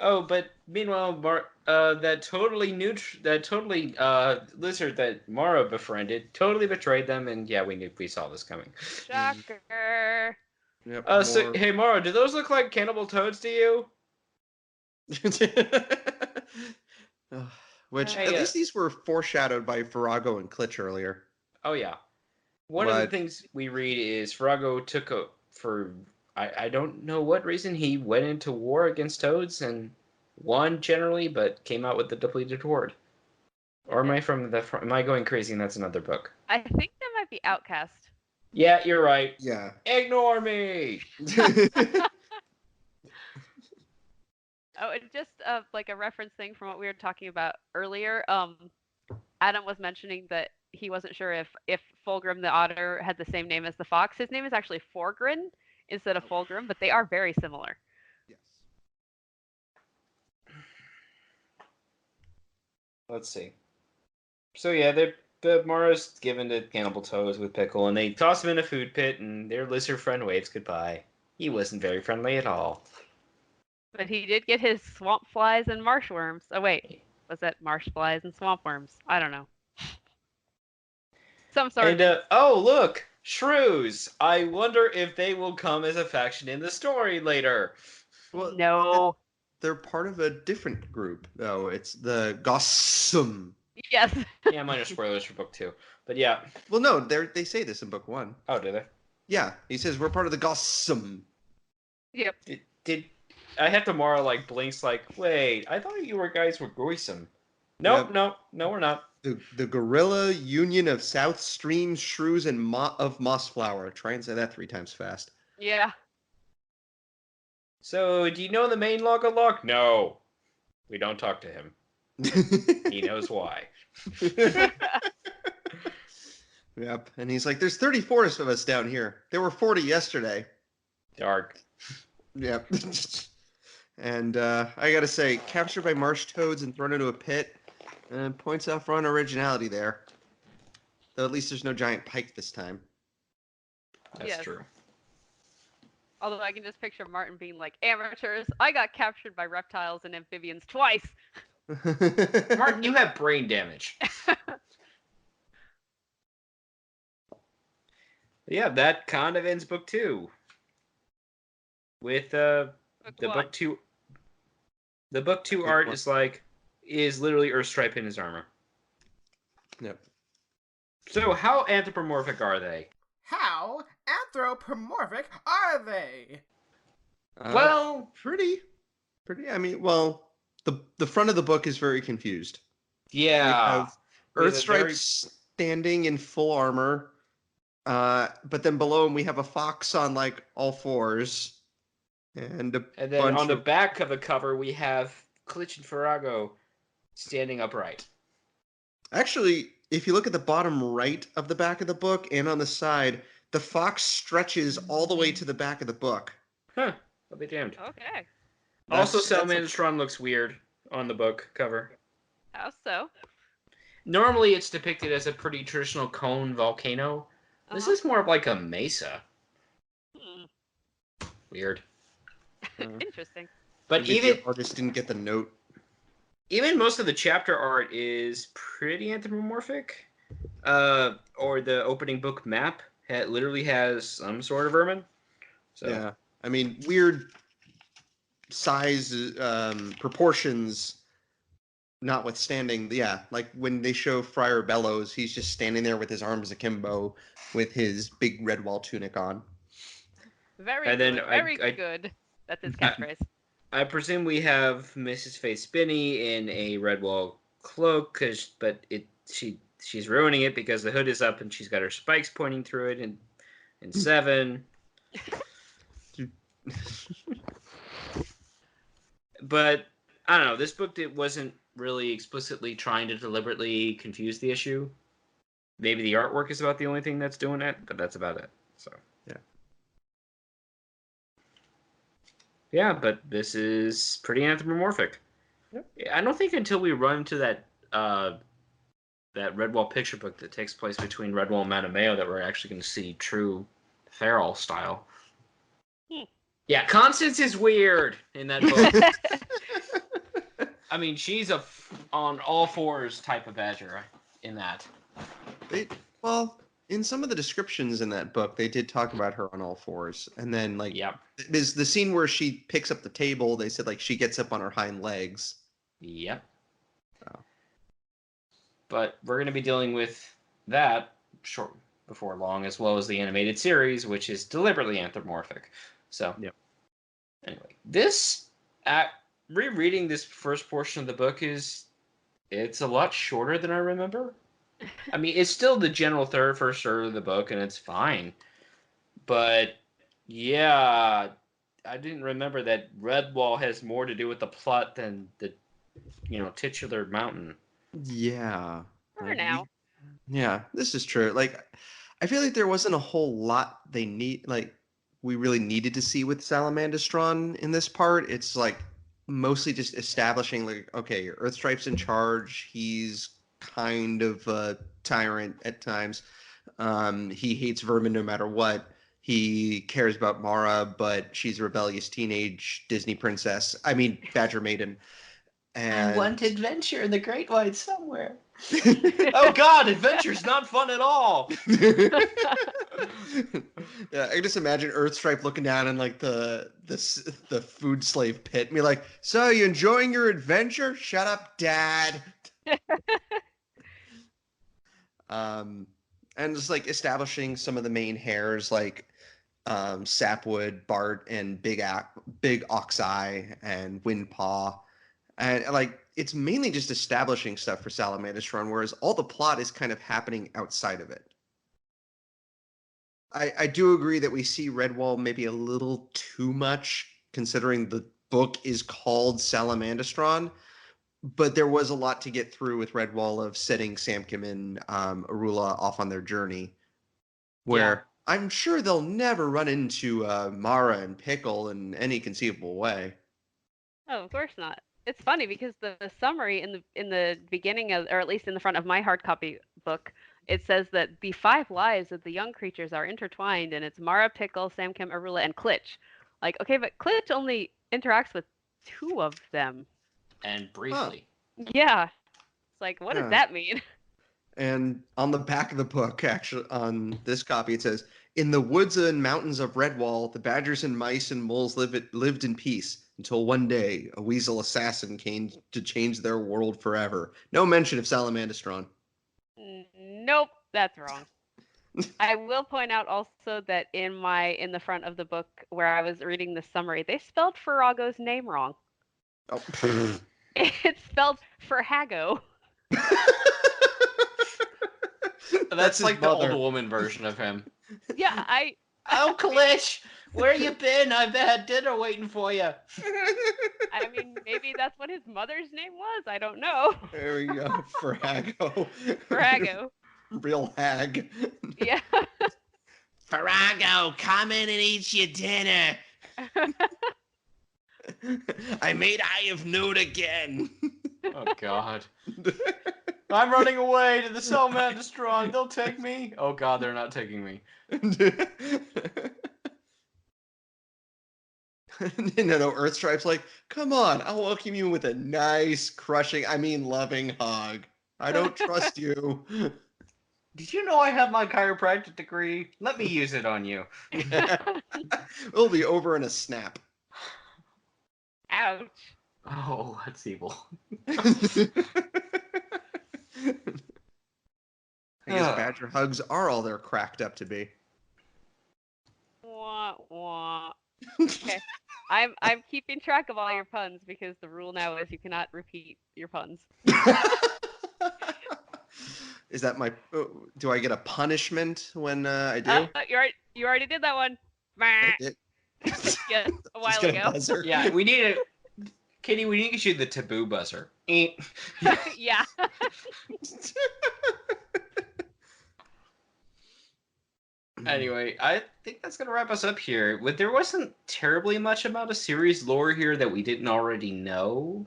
Oh, but meanwhile, that totally lizard that Mara befriended totally betrayed them, and yeah, we saw this coming. Shocker. Yep, So more- hey, Mara, do those look like cannibal toads to you? Which Hey, at least these were foreshadowed by Farrago and Klitsch earlier. Oh yeah. One of the things we read is Farago took I don't know what reason he went into war against toads and won generally, but came out with the depleted horde. Or am I going crazy and that's another book? I think that might be Outcast. Yeah, you're right. Yeah. Ignore me. Oh, it's just like a reference thing from what we were talking about earlier. Adam was mentioning that he wasn't sure if Fulgrim the otter had the same name as the fox. His name is actually Forgrim instead of Fulgrim, but they are very similar. Yes. Let's see. So yeah, the Mara's given to Cannibal Toes with Pickle, and they toss him in a food pit, and their lizard friend waves goodbye. He wasn't very friendly at all. But he did get his swamp flies and marsh worms. Oh wait, was that marsh flies and swamp worms? I don't know. Some sort. And oh look, shrews! I wonder if they will come as a faction in the story later. Well, no. They're part of a different group, though. It's the Gossum. Yes. Yeah, minor spoilers for book 2, but yeah. Well, no, they say this in book 1. Oh, do they? Yeah, he says we're part of the Gossum. Yep. Did I have to Mara like blinks like, wait, I thought you guys were gruesome. Nope, Yep. no, we're not. The Guerrilla Union of South Stream Shrews and of Mossflower. Try and say that 3 times fast. Yeah. So, do you know the main Log-a-Log? No. We don't talk to him. He knows why. Yep. And he's like, there's 34 of us down here. There were 40 yesterday. Dark. Yep. And I gotta say, captured by marsh toads and thrown into a pit, points out for unoriginality there. Though at least there's no giant pike this time. That's Yes. true. Although I can just picture Martin being like, amateurs, I got captured by reptiles and amphibians twice. Martin, you have brain damage. Yeah, that kind of ends book 2. With the book 2. The book 2 art is literally Earthstripe in his armor. Yep. So how anthropomorphic are they? How anthropomorphic are they? Well, pretty. I mean, well, the front of the book is very confused. yeah. We have With a Earthstripe standing in full armor, but then below him we have a fox on like all fours, and then on the back of the cover we have Klitsch and Farago standing upright. Actually, if you look at the bottom right of the back of the book and on the side, the fox stretches all the way to the back of the book. Huh. I'll be damned. Okay. Also, Salamandastron looks weird on the book cover. How so? Normally, it's depicted as a pretty traditional cone volcano. This is more of like a mesa. Weird. Interesting. But Maybe even the artist didn't get the note. Even most of the chapter art is pretty anthropomorphic. Or the opening book map literally has some sort of vermin. So. Yeah, I mean, weird size, proportions notwithstanding. Yeah, like when they show Friar Bellows, he's just standing there with his arms akimbo with his big red wall tunic on. Very And good. then Very good. That's his catchphrase. I presume we have Mrs. Faith Spinney in a Redwall cloak, but she's ruining it because the hood is up and she's got her spikes pointing through it in 7. But I don't know. This book wasn't really explicitly trying to deliberately confuse the issue. Maybe the artwork is about the only thing that's doing it, but that's about it. So yeah. Yeah, but this is pretty anthropomorphic. Yep. I don't think until we run to that Redwall picture book that takes place between Redwall and Manomeo that we're actually going to see true feral style. Yeah, Constance is weird in that book. I mean, she's on all fours type of badger in that. Well, in some of the descriptions in that book, they did talk about her on all fours. And then, like, there's the scene where she picks up the table. They said, like, she gets up on her hind legs. Yep. Oh. But we're going to be dealing with that before long, as well as the animated series, which is deliberately anthropomorphic. So, Yep. Anyway, rereading this first portion of the book it's a lot shorter than I remember. I mean, it's still the general first third of the book, and it's fine. But yeah, I didn't remember that Redwall has more to do with the plot than the titular mountain. Yeah. For now. Yeah, this is true. Like, I feel like there wasn't a whole lot we really needed to see with Salamandastron in this part. It's like mostly just establishing, like, okay, Earthstripe's in charge. He's kind of a tyrant at times. He hates Vermin no matter what. He cares about Mara, but she's a rebellious teenage Disney princess. I mean, Badger Maiden. And I want adventure in the Great White somewhere. Oh God, adventure's not fun at all. Yeah, I can just imagine Earthstripe looking down in like the food slave pit and be like, "So, you enjoying your adventure? Shut up, Dad." And just like establishing some of the main hairs, like Sapwood, Bart, and Big Oxeye and Windpaw. And like it's mainly just establishing stuff for Salamandastron, whereas all the plot is kind of happening outside of it. I do agree that we see Redwall maybe a little too much, considering the book is called Salamandastron. But there was a lot to get through with Redwall of setting Samkim and Arula off on their journey, where I'm sure they'll never run into Mara and Pickle in any conceivable way. Oh, of course not. It's funny because the summary in the beginning of, or at least in the front of my hard copy book, it says that the 5 lives of the young creatures are intertwined, and it's Mara, Pickle, Samkim, Arula, and Klitch. Like, okay, but Klitch only interacts with 2 of them. And briefly. Yeah. It's like, what does that mean? And on the back of the book, actually, on this copy, it says, "In the woods and mountains of Redwall, the badgers and mice and moles lived in peace until one day a weasel assassin came to change their world forever." No mention of Salamandastron. Nope, that's wrong. I will point out also that in the front of the book where I was reading the summary, they spelled Farago's name wrong. Oh. It's spelled Farhago. That's like the old woman version of him. Yeah, Oh, Klitch, where you been? I've had dinner waiting for you. I mean, maybe that's what his mother's name was. I don't know. There we go. Farhago. Farhago. Real hag. Yeah. Farhago, come in and eat your dinner. I made Eye of Newt again. Oh, God. I'm running away to the Salamandastron. They'll take me. Oh, God, they're not taking me. No, Earthstripe's like, "Come on, I'll welcome you with a nice, crushing, loving hug. I don't trust you." Did you know I have my chiropractic degree? Let me use it on you. It'll be over in a snap. Ouch. Oh, that's evil. I guess badger hugs are all they're cracked up to be. Wah, wah. Okay. I'm keeping track of all your puns because the rule now is you cannot repeat your puns. Is that my? Do I get a punishment when I do? You already did that one. Yes, a while ago. Yeah, we need a Katie. We need to get you the taboo buzzer. Yeah. Anyway, I think that's going to wrap us up here. There wasn't terribly much about a series lore here that we didn't already know.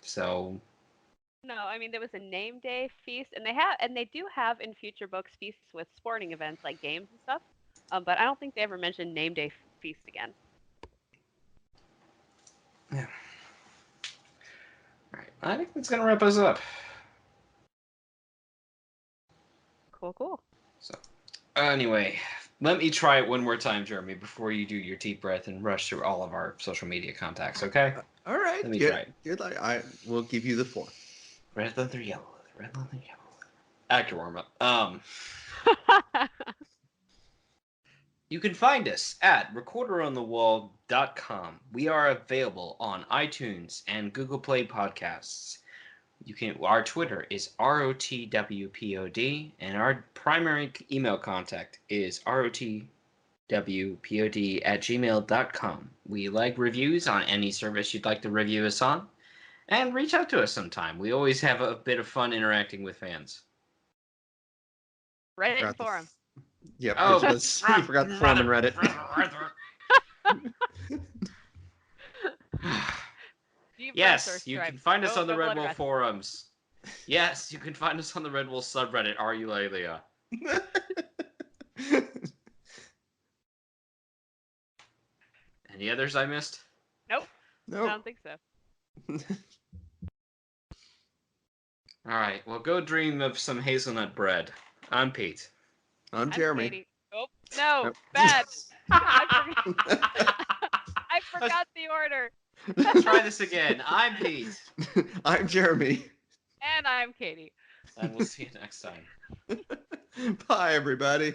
So... No, I mean, there was a name day feast, and they do have in future books feasts with sporting events like games and stuff. But I don't think they ever mentioned name day feast again. Yeah. All right, I think that's going to wrap us up. Cool. So... Anyway, let me try it one more time, Jeremy, before you do your deep breath and rush through all of our social media contacts, okay? All right. Let me try it. Good. I will give you the floor. Red leather, yellow leather, red leather, yellow leather. Actor warm-up. You can find us at recorderonthewall.com. We are available on iTunes and Google Play Podcasts. Our Twitter is ROTWPOD, and our primary email contact is ROTWPOD@gmail.com. We like reviews on any service you'd like to review us on, and reach out to us sometime. We always have a bit of fun interacting with fans. Reddit forum. Yep. Oh, You forgot the forum in Reddit. Yes, you can find us on the Red Wolf forums. Yes, you can find us on the Red Wolf subreddit, Eulalia. Any others I missed? Nope. Nope. I don't think so. Alright, well, go dream of some hazelnut bread. I'm Pete. I'm Jeremy. Katie. Oh, no. Nope. Bad. I forgot the order. Try this again. I'm Pete. I'm Jeremy. And I'm Katie. And we'll see you next time. Bye, everybody.